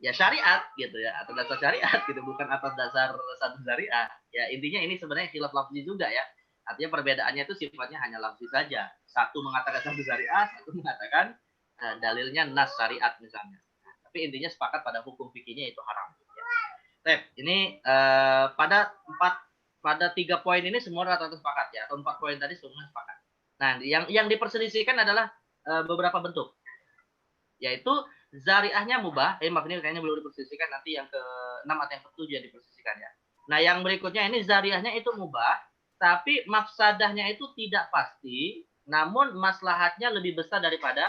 B: ya syariat gitu ya, atas dasar syariat gitu, bukan atas dasar saddu zari'ah. Ya intinya ini sebenarnya khilaf lafzi juga ya. Artinya perbedaannya itu sifatnya hanya lafzi saja. Satu mengatakan saddu zari'ah, satu mengatakan dalilnya nas syariat misalnya. Nah, tapi intinya sepakat pada hukum fikihnya itu haram. Ya. Ini pada 3 poin ini semua rata-rata sepakat ya, atau 4 poin tadi semua sepakat. Nah, yang diperselisihkan adalah beberapa bentuk, yaitu zariahnya mubah. Maaf ini kayaknya belum diperselisihkan, nanti yang ke-6 atau yang ke-7 yang diperselisihkan ya. Nah, yang berikutnya ini zariahnya itu mubah, tapi mafsadahnya itu tidak pasti, namun maslahatnya lebih besar daripada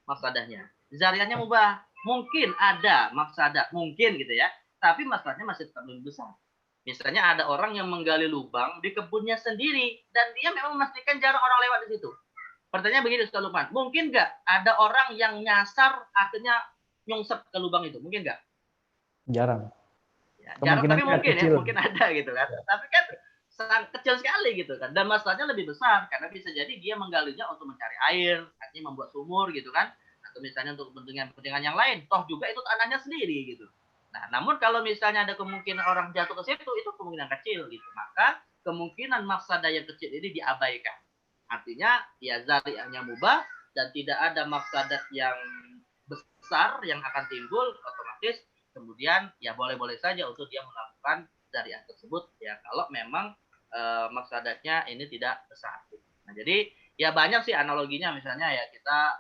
B: mafsadahnya. Zariahnya mubah, mungkin ada mafsadah, mungkin gitu ya, tapi masalahnya masih tetap lebih besar. Misalnya ada orang yang menggali lubang di kebunnya sendiri dan dia memang memastikan jarang orang lewat di situ. Pertanyaan begini Ustaz Lukman, mungkin nggak ada orang yang nyasar akhirnya nyungsep ke lubang itu? Mungkin nggak?
A: Jarang.
B: Ya, jarang tapi mungkin kecil. Ya, mungkin ada gitu kan.
A: Ya.
B: Tapi kan sangat kecil sekali gitu kan. Dan masalahnya lebih besar karena bisa jadi dia menggalinya untuk mencari air, artinya membuat sumur gitu kan. Atau misalnya untuk kepentingan yang lain, toh juga itu tanahnya sendiri gitu. Nah, namun kalau misalnya ada kemungkinan orang jatuh ke situ, itu kemungkinan kecil gitu. Maka kemungkinan mafsadah yang kecil ini diabaikan. Artinya ya zari'ahnya mubah dan tidak ada mafsadah yang besar yang akan timbul, otomatis kemudian ya boleh-boleh saja untuk dia melakukan zari'ah tersebut ya kalau memang mafsadahnya ini tidak besar. Nah, jadi ya banyak sih analoginya, misalnya ya kita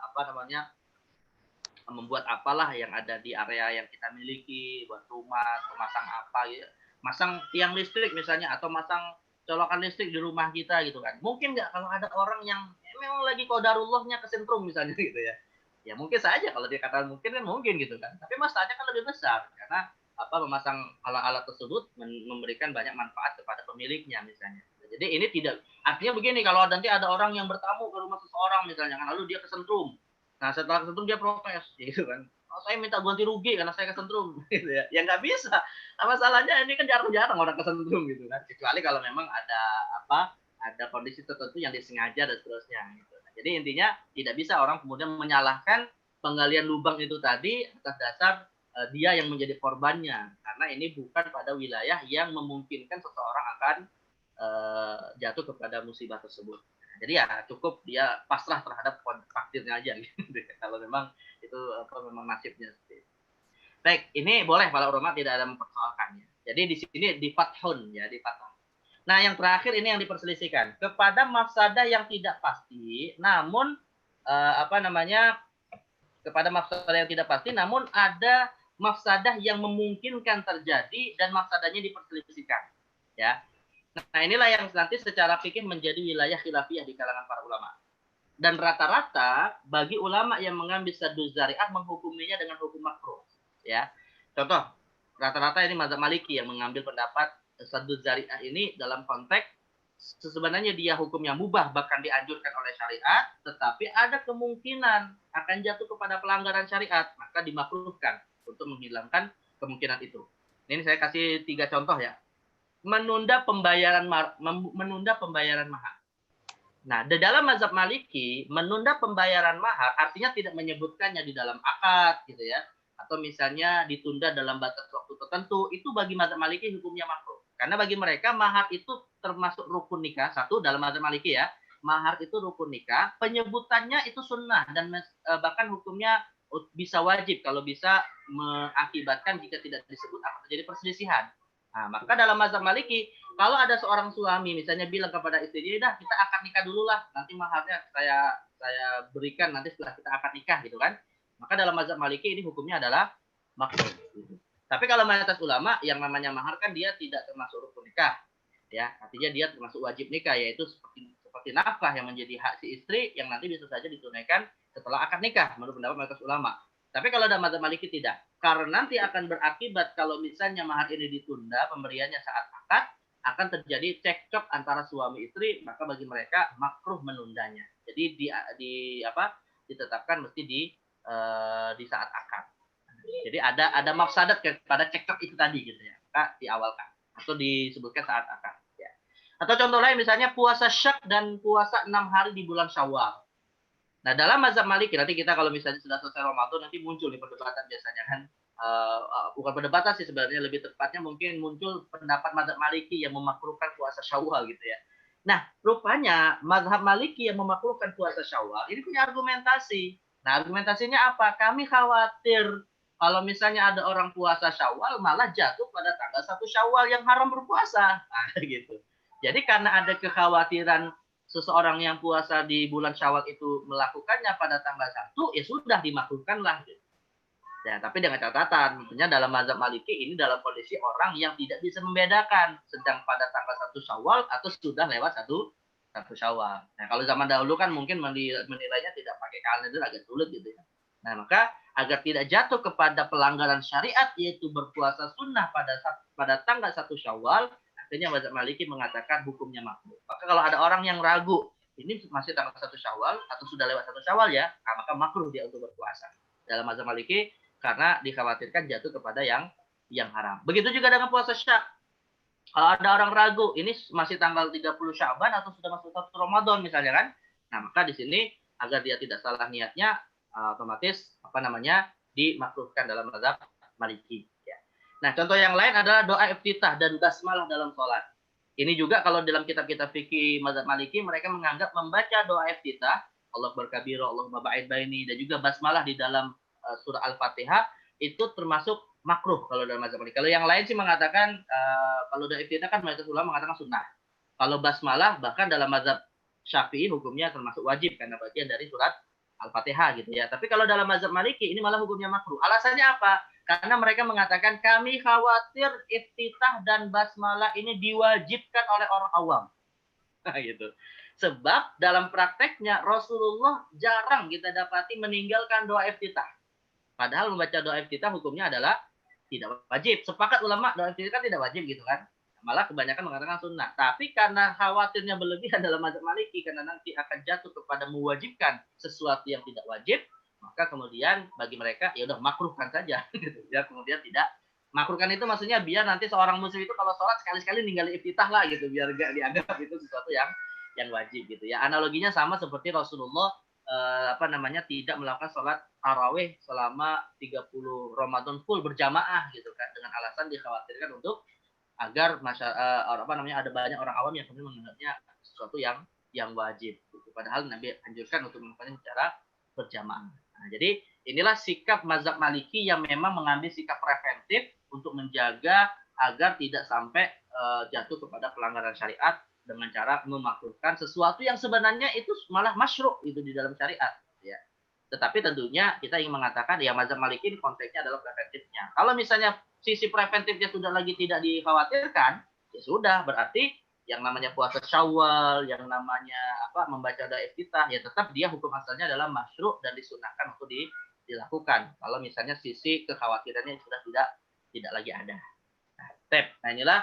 B: membuat apalah yang ada di area yang kita miliki, buat rumah, memasang apa gitu. Masang tiang listrik misalnya, atau masang colokan listrik di rumah kita gitu kan. Mungkin nggak kalau ada orang yang memang lagi qadarullahnya kesentrum misalnya gitu ya. Ya mungkin saja kalau dia katakan mungkin kan mungkin gitu kan. Tapi masalahnya kan lebih besar karena memasang alat-alat tersebut memberikan banyak manfaat kepada pemiliknya misalnya. Jadi ini tidak, artinya begini, kalau nanti ada orang yang bertamu ke rumah seseorang misalnya kan, lalu dia kesentrum. Nah setelah kesentrum dia protes gitu kan. Saya minta ganti rugi karena saya kesentrum gitu ya. Ya nggak bisa. Nah, masalahnya ini kan jarang-jarang orang kesentrum gitu kan. Kecuali kalau memang ada kondisi tertentu yang disengaja dan seterusnya gitu. Jadi intinya tidak bisa orang kemudian menyalahkan penggalian lubang itu tadi atas dasar dia yang menjadi korbannya, karena ini bukan pada wilayah yang memungkinkan seseorang akan jatuh kepada musibah tersebut. Jadi ya cukup dia pasrah terhadap takdirnya aja gitu. Kalau memang itu memang nasibnya. Baik, ini boleh para ulama tidak ada mempersoalkannya. Jadi di sini di fathun ya, di fathun. Nah, yang terakhir ini yang diperselisihkan. Kepada mafsadah yang tidak pasti, namun kepada mafsadah yang tidak pasti, namun ada mafsadah yang memungkinkan terjadi dan mafsadahnya diperselisihkan. Ya. Nah, inilah yang nanti secara fikih menjadi wilayah khilafiyah di kalangan para ulama. Dan rata-rata bagi ulama yang mengambil saddu zari'ah menghukuminya dengan hukum makruh. Ya. Contoh, rata-rata ini mazhab Maliki yang mengambil pendapat saddu zari'ah ini dalam konteks sebenarnya dia hukumnya mubah, bahkan dianjurkan oleh syariat, tetapi ada kemungkinan akan jatuh kepada pelanggaran syariat, maka dimakruhkan untuk menghilangkan kemungkinan itu. Ini saya kasih 3 contoh ya. Menunda pembayaran mahar. Nah, di dalam mazhab Maliki, menunda pembayaran mahar artinya tidak menyebutkannya di dalam akad gitu ya. Atau misalnya ditunda dalam batas waktu tertentu, itu bagi mazhab Maliki hukumnya makruh. Karena bagi mereka mahar itu termasuk rukun nikah, satu dalam mazhab Maliki ya. Mahar itu rukun nikah, penyebutannya itu sunnah dan bahkan hukumnya bisa wajib kalau bisa mengakibatkan jika tidak disebut akan terjadi perselisihan. Nah, maka dalam mazhab Maliki kalau ada seorang suami misalnya bilang kepada istrinya, dah kita akad nikah dulu lah, nanti maharnya saya berikan nanti setelah kita akad nikah gitu kan. Maka dalam mazhab Maliki ini hukumnya adalah makruh. Gitu. Tapi kalau mayoritas ulama yang namanya mahar kan dia tidak termasuk rukun nikah, ya artinya dia termasuk wajib nikah yaitu seperti nafkah yang menjadi hak si istri yang nanti bisa saja ditunaikan setelah akad nikah menurut pendapat mayoritas ulama. Tapi kalau dalam mazhab Maliki tidak, karena nanti akan berakibat kalau misalnya mahar ini ditunda pemberiannya saat akad akan terjadi cekcok antara suami istri, maka bagi mereka makruh menundanya. Jadi ditetapkan mesti di saat akad. Jadi ada mafsadat pada cekcok itu tadi gitu ya, maka diawalkan atau disebutkan saat akad. Ya. Atau contoh lain misalnya puasa syak dan puasa 6 hari di bulan Syawal. Nah, dalam mazhab Maliki nanti kita kalau misalnya sudah selesai Ramadan nanti muncul di perdebatan biasanya kan bukan perdebatan sih sebenarnya lebih tepatnya mungkin muncul pendapat mazhab Maliki yang memakruhkan puasa Syawal gitu ya. Nah, rupanya mazhab Maliki yang memakruhkan puasa Syawal ini punya argumentasi. Nah, argumentasinya apa? Kami khawatir kalau misalnya ada orang puasa Syawal malah jatuh pada tanggal 1 Syawal yang haram berpuasa. Nah, gitu. Jadi karena ada kekhawatiran seseorang yang puasa di bulan Syawal itu melakukannya pada tanggal 1, ya sudah dimakruhkanlah. Ya, tapi dengan catatan, tentunya dalam mazhab Maliki ini dalam kondisi orang yang tidak bisa membedakan sedang pada tanggal 1 Syawal atau sudah lewat satu Syawal. Nah, kalau zaman dahulu kan mungkin menilainya tidak pakai kalender agak sulit gitu ya. Nah, maka agar tidak jatuh kepada pelanggaran syariat yaitu berpuasa sunnah pada tanggal 1 Syawal, akhirnya mazhab Maliki mengatakan hukumnya makruh. Maka kalau ada orang yang ragu, ini masih tanggal 1 Syawal atau sudah lewat 1 Syawal ya, maka makruh dia untuk berpuasa. Dalam mazhab Maliki karena dikhawatirkan jatuh kepada yang haram. Begitu juga dengan puasa Syak. Kalau ada orang ragu, ini masih tanggal 30 Syaban atau sudah masuk 1 Ramadan misalnya kan. Nah, maka di sini agar dia tidak salah niatnya otomatis dimakruhkan dalam mazhab Maliki ya. Nah, contoh yang lain adalah doa iftitah dan basmalah dalam sholat. Ini juga kalau dalam kitab-kitab fikih mazhab Maliki mereka menganggap membaca doa iftitah Allah berkabiro, Allahumma ba'id baini dan juga basmalah di dalam surah Al-Fatihah itu termasuk makruh kalau dalam mazhab Maliki. Kalau yang lain sih mengatakan kalau doa iftitah kan mayoritas ulama mengatakan sunnah. Kalau basmalah bahkan dalam mazhab Syafi'i hukumnya termasuk wajib karena bagian dari surat Al-Fatihah gitu ya. Tapi kalau dalam mazhab Maliki ini malah hukumnya makruh. Alasannya apa? Karena mereka mengatakan kami khawatir iftitah dan basmalah ini diwajibkan oleh orang awam. gitu. Sebab dalam prakteknya Rasulullah jarang kita dapati meninggalkan doa iftitah. Padahal membaca doa iftitah hukumnya adalah tidak wajib. Sepakat ulama doa iftitah kan tidak wajib gitu kan. Malah kebanyakan mengatakan sunnah. Tapi karena khawatirnya berlebihan dalam mazhab Maliki karena nanti akan jatuh kepada mewajibkan sesuatu yang tidak wajib, maka kemudian bagi mereka ya udah makruhkan saja gitu. Ya kemudian tidak makruhkan itu maksudnya biar nanti seorang muslim itu kalau sholat sekali-sekali ninggalin iftitah lah gitu biar gak dianggap itu sesuatu yang wajib gitu ya. Analoginya sama seperti Rasulullah tidak melakukan sholat tarawih selama 30 Ramadan full berjamaah gitu kan dengan alasan dikhawatirkan untuk agar ada banyak orang awam yang kemudian menganggapnya sesuatu yang wajib gitu. Padahal Nabi anjurkan untuk melakukannya secara berjamaah. Nah, jadi inilah sikap mazhab Maliki yang memang mengambil sikap preventif untuk menjaga agar tidak sampai jatuh kepada pelanggaran syariat dengan cara memakruhkan sesuatu yang sebenarnya itu malah masyru' itu di dalam syariat ya. Tetapi tentunya kita ingin mengatakan ya mazhab Maliki ini konteksnya adalah preventifnya. Kalau misalnya sisi preventifnya sudah lagi tidak dikhawatirkan, ya sudah berarti yang namanya puasa Syawal, yang namanya membaca doa iftitah, ya tetap dia hukum asalnya adalah masyru' dan disunahkan untuk dilakukan. Kalau misalnya sisi kekhawatirannya sudah tidak lagi ada. Nah, inilah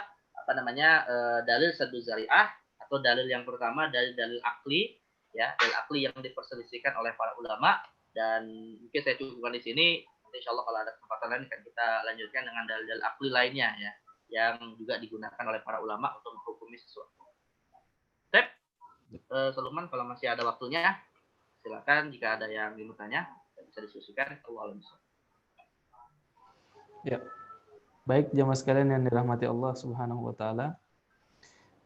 B: dalil saddu zari'ah atau dalil yang pertama dari dalil akli ya, dalil akli yang diperselisihkan oleh para ulama dan mungkin saya cukupkan di sini. Nanti insyaallah kalau ada kesempatan lain akan kita lanjutkan dengan dalil-dalil akli lainnya ya yang juga digunakan oleh para ulama untuk menghukumi sesuatu. Sulaiman, kalau masih ada waktunya, silakan jika ada yang ingin bertanya, bisa diskusikan. Wallahu a'lam.
A: Ya, baik jamaah sekalian yang dirahmati Allah Subhanahu wa taala.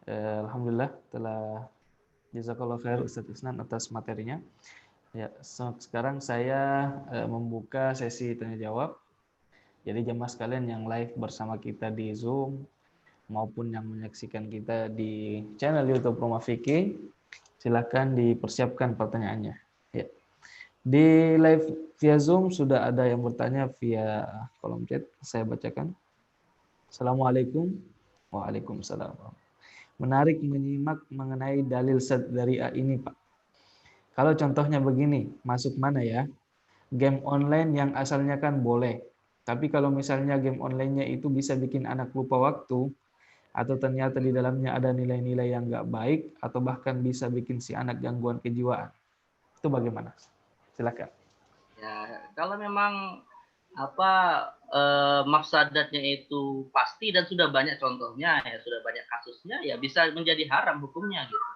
A: Alhamdulillah telah jazakallahu khair Ustaz Isnan atas materinya. Ya, sekarang saya membuka sesi tanya jawab. Jadi jamaah sekalian yang live bersama kita di Zoom maupun yang menyaksikan kita di channel YouTube Rumah Fikih, silakan dipersiapkan pertanyaannya. Ya. Di live via Zoom sudah ada yang bertanya via kolom chat. Saya bacakan. Assalamualaikum. Waalaikumsalam. Menarik menyimak mengenai dalil Sadz-Dzari'ah ini, Pak. Kalau contohnya begini, masuk mana ya? Game online yang asalnya kan boleh. Tapi kalau misalnya game online-nya itu bisa bikin anak lupa waktu, atau ternyata di dalamnya ada nilai-nilai yang nggak baik, atau bahkan bisa bikin si anak gangguan kejiwaan. Itu bagaimana? Silakan.
B: Ya, kalau memang mafsadatnya itu pasti dan sudah banyak contohnya, ya sudah banyak kasusnya, ya bisa menjadi haram hukumnya gitu.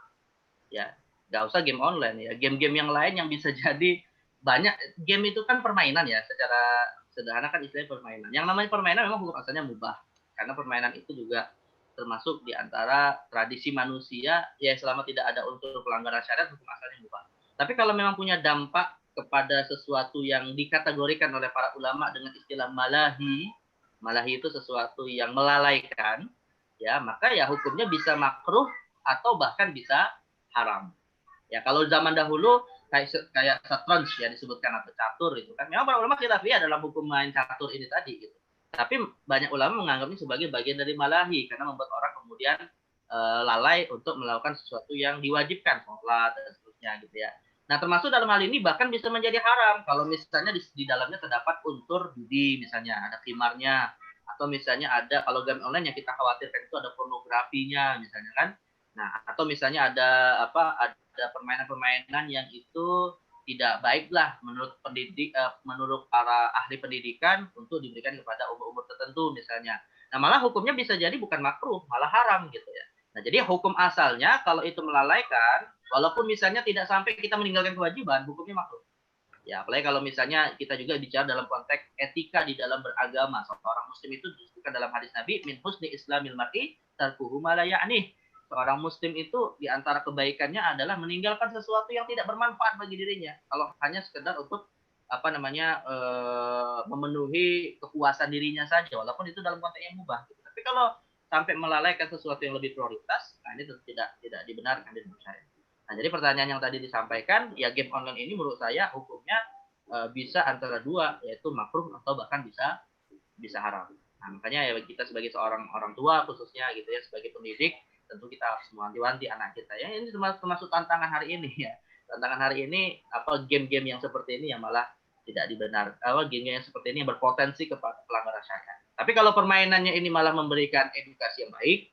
B: Ya, nggak usah game online ya, game-game yang lain yang bisa jadi banyak. Game itu kan permainan ya, secara sederhana kan istilahnya permainan. Yang namanya permainan memang hukum asalnya mubah, karena permainan itu juga termasuk di antara tradisi manusia, ya selama tidak ada unsur pelanggaran syariat, hukum asalnya mubah. Tapi kalau memang punya dampak kepada sesuatu yang dikategorikan oleh para ulama dengan istilah malahi, malahi itu sesuatu yang melalaikan, ya maka ya hukumnya bisa makruh atau bahkan bisa haram. Ya kalau zaman dahulu kayak satranj ya disebutkan atau catur itu kan, memang para ulama khilafiyah dalam hukum main catur ini tadi gitu. Tapi banyak ulama menganggapnya sebagai bagian dari malahi karena membuat orang kemudian lalai untuk melakukan sesuatu yang diwajibkan, sholat dan seterusnya gitu ya. Nah, termasuk dalam hal ini bahkan bisa menjadi haram kalau misalnya di dalamnya terdapat unsur judi, misalnya ada khimarnya, atau misalnya ada kalau game online yang kita khawatirkan itu ada pornografinya, misalnya kan. Nah, atau misalnya ada permainan-permainan yang itu tidak baiklah menurut para ahli pendidikan untuk diberikan kepada umur-umur tertentu misalnya. Nah, malah hukumnya bisa jadi bukan makruh, malah haram gitu ya. Nah, jadi hukum asalnya kalau itu melalaikan, walaupun misalnya tidak sampai kita meninggalkan kewajiban, hukumnya makruh. Ya, apalagi kalau misalnya kita juga bicara dalam konteks etika di dalam beragama. Seorang muslim itu disebutkan dalam hadis Nabi, min husni islamil mar'i tarkuhu ma la ya'nih. Seorang muslim itu di antara kebaikannya adalah meninggalkan sesuatu yang tidak bermanfaat bagi dirinya. Kalau hanya sekedar untuk memenuhi kepuasan dirinya saja, walaupun itu dalam konteks yang mubah. Tapi kalau sampai melalaikan sesuatu yang lebih prioritas, nah ini tentu tidak dibenarkan di menurut saya. Nah, jadi pertanyaan yang tadi disampaikan, ya game online ini menurut saya hukumnya bisa antara dua, yaitu makruh atau bahkan bisa haram. Nah, makanya ya kita sebagai seorang orang tua khususnya gitu ya, sebagai pendidik, tentu kita harus mewanti-wanti anak kita. Ya, ini termasuk tantangan hari ini ya. Tantangan hari ini game-game yang seperti ini yang malah tidak dibenarkan. Game-game yang seperti ini yang berpotensi kepada pelanggaran syariat. Tapi kalau permainannya ini malah memberikan edukasi yang baik,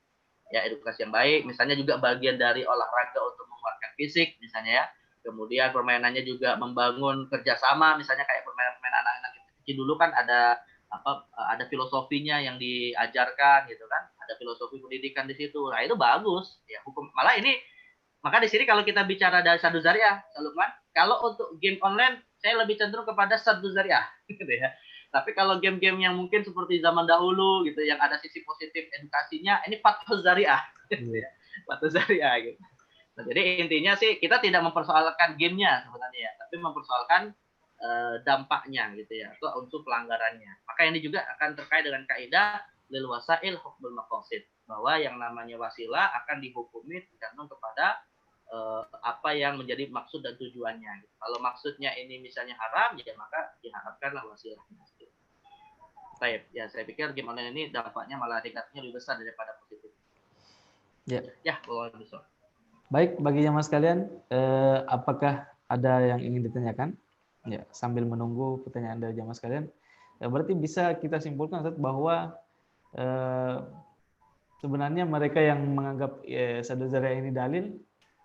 B: ya edukasi yang baik, misalnya juga bagian dari olahraga untuk menguatkan fisik, misalnya ya. Kemudian permainannya juga membangun kerjasama, misalnya kayak permainan-permainan anak-anak kecil dulu kan ada filosofinya yang diajarkan gitu kan, ada filosofi pendidikan di situ. Nah itu bagus ya hukum. Malah ini maka di sini kalau kita bicara dari Sadz Dzari'ah, Lukman, kalau untuk game online saya lebih cenderung kepada Sadz Dzari'ah gitu ya. Tapi kalau game-game yang mungkin seperti zaman dahulu gitu, yang ada sisi positif edukasinya, ini Fathuz Dzari'ah gitu ya. Fathuz Dzari'ah gitu. Nah, jadi intinya sih kita tidak mempersoalkan gamenya sebenarnya ya, tapi mempersoalkan dampaknya gitu ya, atau unsur pelanggarannya. Maka ini juga akan terkait dengan kaidah lil wasail hukmul maqasid, bahwa yang namanya wasilah akan dihukumi tergantung kepada apa yang menjadi maksud dan tujuannya. Gitu. Kalau maksudnya ini misalnya haram, ya maka diharapkanlah wasilahnya. Baik, ya saya pikir game online ini dampaknya malah negatifnya lebih besar daripada positif. Ya, boleh besok.
A: Baik, bagi jamaah sekalian, apakah ada yang ingin ditanyakan? Ya, sambil menunggu pertanyaan dari jamaah sekalian, berarti bisa kita simpulkan bahwa sebenarnya mereka yang menganggap Sadz Dzari'ah ini dalil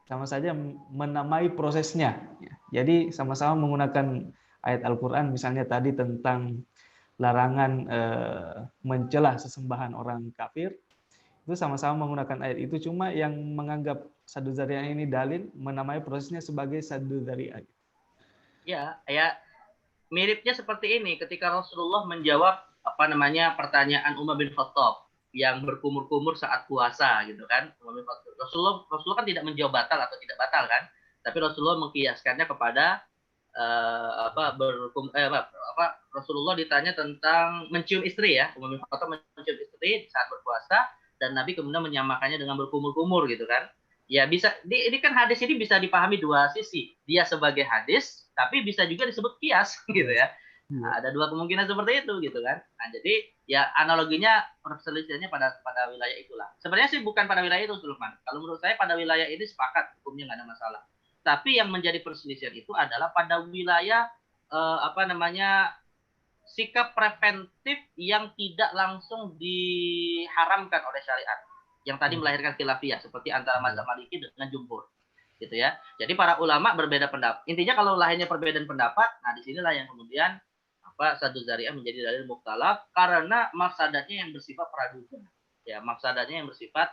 A: sama saja menamai prosesnya. Jadi sama-sama menggunakan ayat Al-Quran, misalnya tadi tentang larangan mencela sesembahan orang kafir, itu itu sama-sama menggunakan ayat itu, cuma yang menganggap saddu dzari'ah ini dalil menamai prosesnya sebagai saddu dzari'ah.
B: Ya, ya miripnya seperti ini ketika Rasulullah menjawab pertanyaan Umar bin Khattab yang berkumur-kumur saat puasa gitu kan. Rasulullah kan tidak menjawab batal atau tidak batal kan, tapi Rasulullah mengkiaskannya kepada Rasulullah ditanya tentang mencium istri ya, Umar bin Khattab mencium istri saat berpuasa dan Nabi kemudian menyamakannya dengan berkumur-kumur gitu kan. Ya bisa, ini kan hadis ini bisa dipahami dua sisi. Dia sebagai hadis, tapi bisa juga disebut kias gitu ya. Nah, ada dua kemungkinan seperti itu gitu kan. Nah, jadi ya analoginya perselisihannya pada wilayah itulah. Sebenarnya sih bukan pada wilayah itu, Sulman. Kalau menurut saya pada wilayah ini sepakat hukumnya nggak ada masalah. Tapi yang menjadi perselisihan itu adalah pada wilayah sikap preventif yang tidak langsung diharamkan oleh syariat, yang tadi melahirkan khilafiyah seperti antara mazhab Maliki dengan jumhur, gitu ya. Jadi para ulama berbeda pendapat. Intinya kalau lahirnya perbedaan pendapat, nah disinilah yang kemudian saddu dzari'ah menjadi dalil mukhtalaf karena mafsadatnya yang bersifat praduga, ya mafsadatnya yang bersifat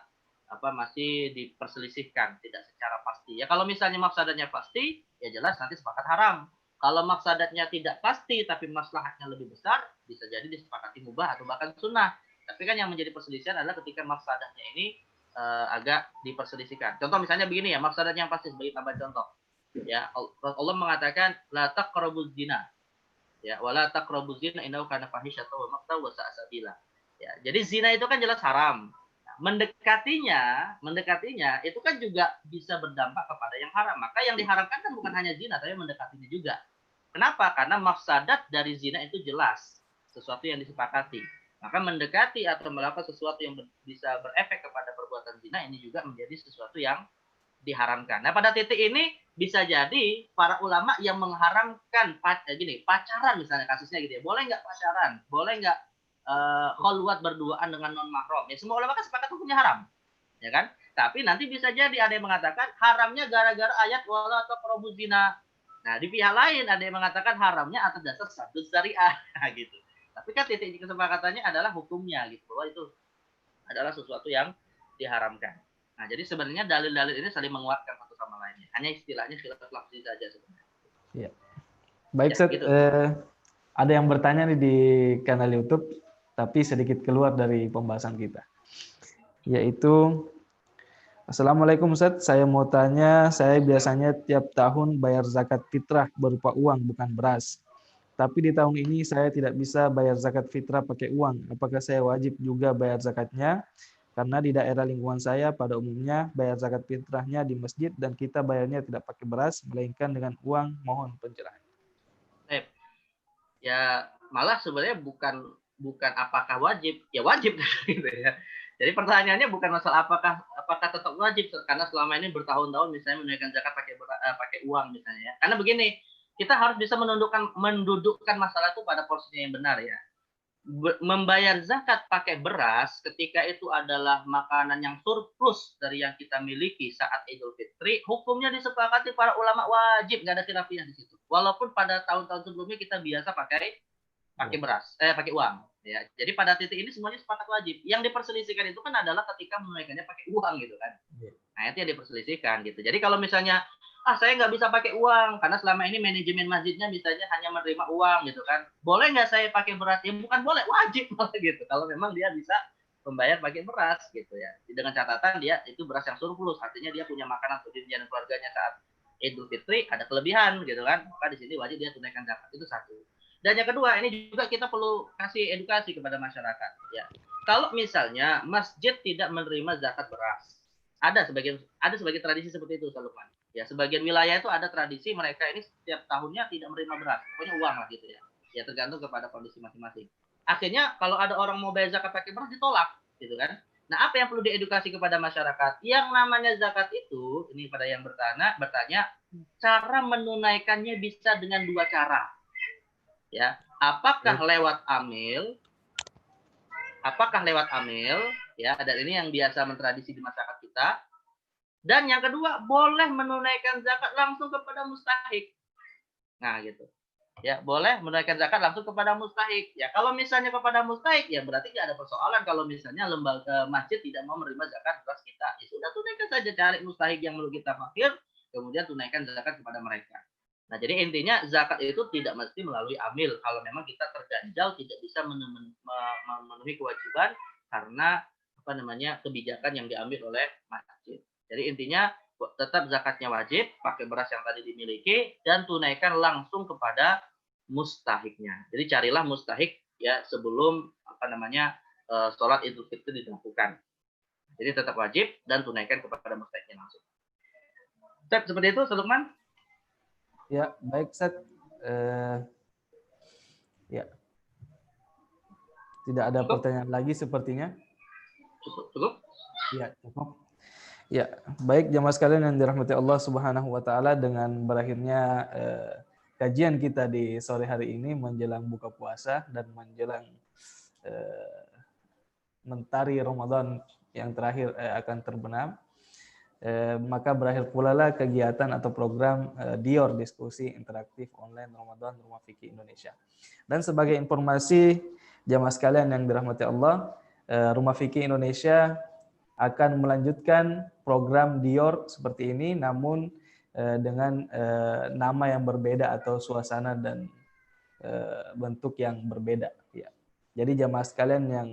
B: masih diperselisihkan, tidak secara pasti. Ya kalau misalnya mafsadatnya pasti, ya jelas nanti sepakat haram. Kalau mafsadatnya tidak pasti tapi maslahatnya lebih besar, bisa jadi disepakati mubah atau bahkan sunnah. Tapi kan yang menjadi perselisihan adalah ketika mafsadatnya ini agak diperselisihkan. Contoh misalnya begini ya, mafsadatnya yang pasti sebagai tambah contoh. Ya, Allah mengatakan la taqrabuz zina. Ya, wala taqrabuz zina innahu kana fahisyatan wa maqta wa sa'a sabila. Ya, jadi zina itu kan jelas haram. Mendekatinya itu kan juga bisa berdampak kepada yang haram. Maka yang diharamkan kan bukan hanya zina, tapi mendekatinya juga. Kenapa? Karena mafsadat dari zina itu jelas, sesuatu yang disepakati. Maka mendekati atau melakukan sesuatu yang bisa berefek kepada perbuatan zina ini juga menjadi sesuatu yang diharamkan. Nah, pada titik ini bisa jadi para ulama yang mengharamkan pacaran misalnya kasusnya gitu ya. Boleh nggak pacaran? Boleh nggak kholwat berduaan dengan non mahram? Ya semua ulama kan sepakat hukumnya haram, ya kan? Tapi nanti bisa jadi ada yang mengatakan haramnya gara-gara ayat wala taqrabuz zina. Nah, di pihak lain ada yang mengatakan haramnya atas dasar saddu dzari'ah gitu. Tapi kan titik kesepakatannya adalah hukumnya gitu, bahwa itu adalah sesuatu yang diharamkan. Nah, jadi sebenarnya dalil-dalil ini saling menguatkan satu sama lainnya. Hanya istilahnya khilaf lafzi saja sebenarnya.
A: Ya. Baik, Ustaz.
B: Gitu.
A: Ada yang bertanya nih di kanal YouTube, tapi sedikit keluar dari pembahasan kita. Yaitu, Assalamualaikum Ustaz, saya mau tanya, saya biasanya tiap tahun bayar zakat fitrah berupa uang, bukan beras. Tapi di tahun ini saya tidak bisa bayar zakat fitrah pakai uang. Apakah saya wajib juga bayar zakatnya? Karena di daerah lingkungan saya pada umumnya bayar zakat fitrahnya di masjid dan kita bayarnya tidak pakai beras, melainkan dengan uang. Mohon pencerahan.
B: Ya malah sebenarnya bukan apakah wajib, ya wajib gitu ya. Jadi pertanyaannya bukan masalah apakah tetap wajib, karena selama ini bertahun-tahun misalnya menunaikan zakat pakai uang misalnya ya. Karena begini, kita harus bisa mendudukkan masalah itu pada porsinya yang benar ya. Membayar zakat pakai beras ketika itu adalah makanan yang surplus dari yang kita miliki saat Idul Fitri, hukumnya disepakati para ulama wajib, nggak ada khilafiyah di situ. Walaupun pada tahun-tahun sebelumnya kita biasa pakai beras, pakai uang. Ya, jadi pada titik ini semuanya sepakat wajib. Yang diperselisihkan itu kan adalah ketika menunaikannya pakai uang gitu kan. Nah itu yang diperselisihkan gitu. Jadi kalau misalnya saya nggak bisa pakai uang karena selama ini manajemen masjidnya misalnya hanya menerima uang gitu kan, boleh nggak saya pakai beras? Ya bukan boleh, wajib gitu. Kalau memang dia bisa membayar pakai beras gitu ya, dengan catatan dia itu beras yang surplus, artinya dia punya makanan untuk dirinya dan keluarganya saat Idul Fitri, ada kelebihan gitu kan, maka di sini wajib dia tunaikan zakat. Itu satu. Dan yang kedua, ini juga kita perlu kasih edukasi kepada masyarakat ya. Kalau misalnya masjid tidak menerima zakat beras, ada sebagian tradisi seperti itu, Salukman. Ya, sebagian wilayah itu ada tradisi mereka ini setiap tahunnya tidak menerima beras, pokoknya uang lah gitu ya. Ya tergantung kepada kondisi masing-masing. Akhirnya kalau ada orang mau bayar zakat pakai beras ditolak, gitu kan? Nah, apa yang perlu diedukasi kepada masyarakat? Yang namanya zakat itu, ini pada yang bertanya, cara menunaikannya bisa dengan dua cara. Ya, apakah lewat amil? Ya, dan ini yang biasa mentradisi di masyarakat kita. Dan yang kedua, boleh menunaikan zakat langsung kepada mustahik. Nah, gitu. Ya, boleh menunaikan zakat langsung kepada mustahik. Ya, kalau misalnya kepada mustahik, ya berarti nggak ada persoalan kalau misalnya lembaga masjid tidak mau menerima zakat beras kita. Ya sudah, tunaikan saja, cari mustahik yang menurut kita fakir, kemudian tunaikan zakat kepada mereka. Nah, jadi intinya zakat itu tidak mesti melalui amil. Kalau memang kita terganjal tidak bisa memenuhi kewajiban karena apa namanya kebijakan yang diambil oleh masjid. Jadi intinya tetap zakatnya wajib, pakai beras yang tadi dimiliki, dan tunaikan langsung kepada mustahiknya. Jadi carilah mustahik ya sebelum apa namanya sholat Idul Fitri dilakukan. Jadi tetap wajib dan tunaikan kepada mustahiknya langsung. Ustaz, seperti itu, Lukman?
A: Ya, baik Ustaz. Ya, tidak ada
B: Cukup?
A: pertanyaan lagi sepertinya.
B: Cukup?
A: Ya, cukup. Ya, baik jamaah sekalian yang dirahmati Allah Subhanahu wa taala, dengan berakhirnya kajian kita di sore hari ini menjelang buka puasa dan menjelang eh, mentari Ramadan yang terakhir akan terbenam. Maka berakhir pula lah kegiatan atau program Dior Diskusi Interaktif Online Ramadan Rumah Fikih Indonesia. Dan sebagai informasi jamaah sekalian yang dirahmati Allah, Rumah Fikih Indonesia akan melanjutkan program Dior seperti ini, namun dengan nama yang berbeda atau suasana dan bentuk yang berbeda. Ya. Jadi jamaah sekalian yang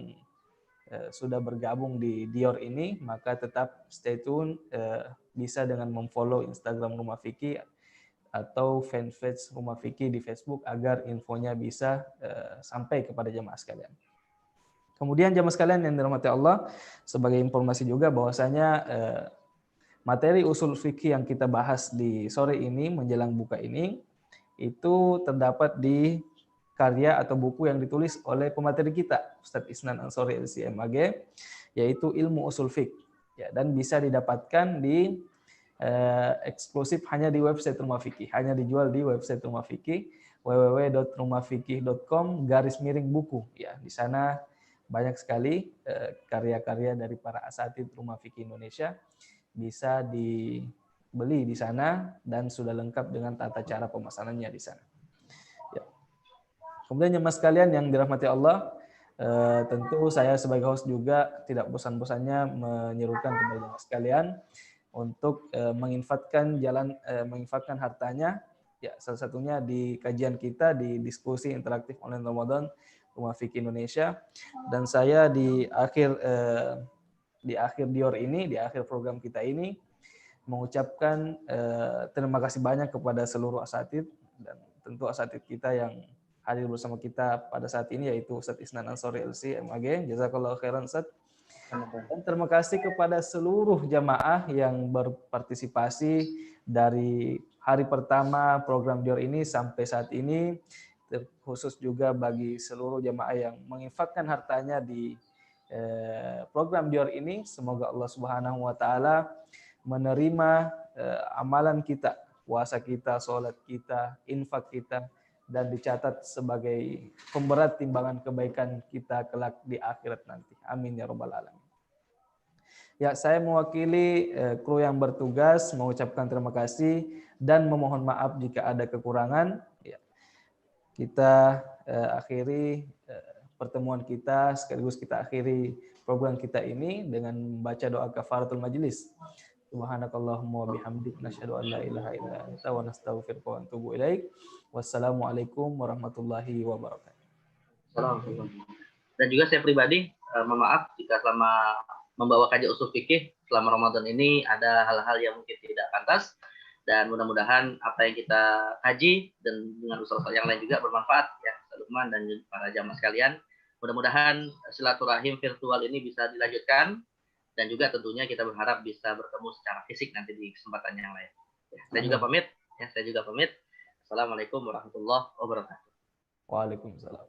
A: sudah bergabung di Dior ini, maka tetap stay tune, bisa dengan memfollow Instagram Rumah Fikih atau fanpage Rumah Fikih di Facebook agar infonya bisa sampai kepada jamaah sekalian. Kemudian jamaah sekalian yang dirahmati Allah, sebagai informasi juga bahwasanya materi usul fikih yang kita bahas di sore ini menjelang buka ini itu terdapat di karya atau buku yang ditulis oleh pemateri kita, Ustadz Isnan Ansori LCMAG, yaitu Ilmu Usul Fiqh. Ya, dan bisa didapatkan di eksklusif hanya di website Rumah Fikih, hanya dijual di website Rumah Fikih, www.rumahfikih.com/buku. Ya, di sana banyak sekali karya-karya dari para asatidz Rumah Fikih Indonesia, bisa dibeli di sana dan sudah lengkap dengan tata cara pemesanannya di sana. Ya. Kemudian jemaah sekalian yang dirahmati Allah, tentu saya sebagai host juga tidak bosan-bosannya menyerukan kepada jemaah sekalian untuk menginfakkan hartanya, ya salah satunya di kajian kita di diskusi interaktif online Ramadan Rumah Fikih Indonesia. Dan saya di akhir Dior ini, di akhir program kita ini, mengucapkan terima kasih banyak kepada seluruh asatidz dan tentu asatidz kita yang hadir bersama kita pada saat ini, yaitu Ustadz Isnan Ansori LC MAG. Jazakallahu khairan Ustadz. Dan terima kasih kepada seluruh jamaah yang berpartisipasi dari hari pertama program Dior ini sampai saat ini, khusus juga bagi seluruh jamaah yang menginfakkan hartanya di program Dior ini. Semoga Allah Subhanahu wa taala menerima amalan kita, puasa kita, sholat kita, infak kita, dan dicatat sebagai pemberat timbangan kebaikan kita kelak di akhirat nanti. Amin ya rabbal alamin. Ya, saya mewakili kru yang bertugas mengucapkan terima kasih dan memohon maaf jika ada kekurangan. Ya, kita akhiri pertemuan kita, sekaligus kita akhiri program kita ini dengan membaca doa kafaratul majelis. Subhanakallahumma wa bihamdik nasyhadu an la ilaha illa anta wa nastaghfiruka wa natubu ilaik. Wassalamualaikum warahmatullahi wabarakatuh.
B: Dan juga saya pribadi mohon maaf jika selama membawa kajian usul fikih selama Ramadan ini ada hal-hal yang mungkin tidak pantas, dan mudah-mudahan apa yang kita kaji dan dengan usul yang lain juga bermanfaat ya, Lukman dan para jamaah sekalian. Mudah-mudahan silaturahim virtual ini bisa dilanjutkan, dan juga tentunya kita berharap bisa bertemu secara fisik nanti di kesempatan yang lain. Ya, saya juga pamit. Assalamualaikum warahmatullahi wabarakatuh.
A: Waalaikumsalam.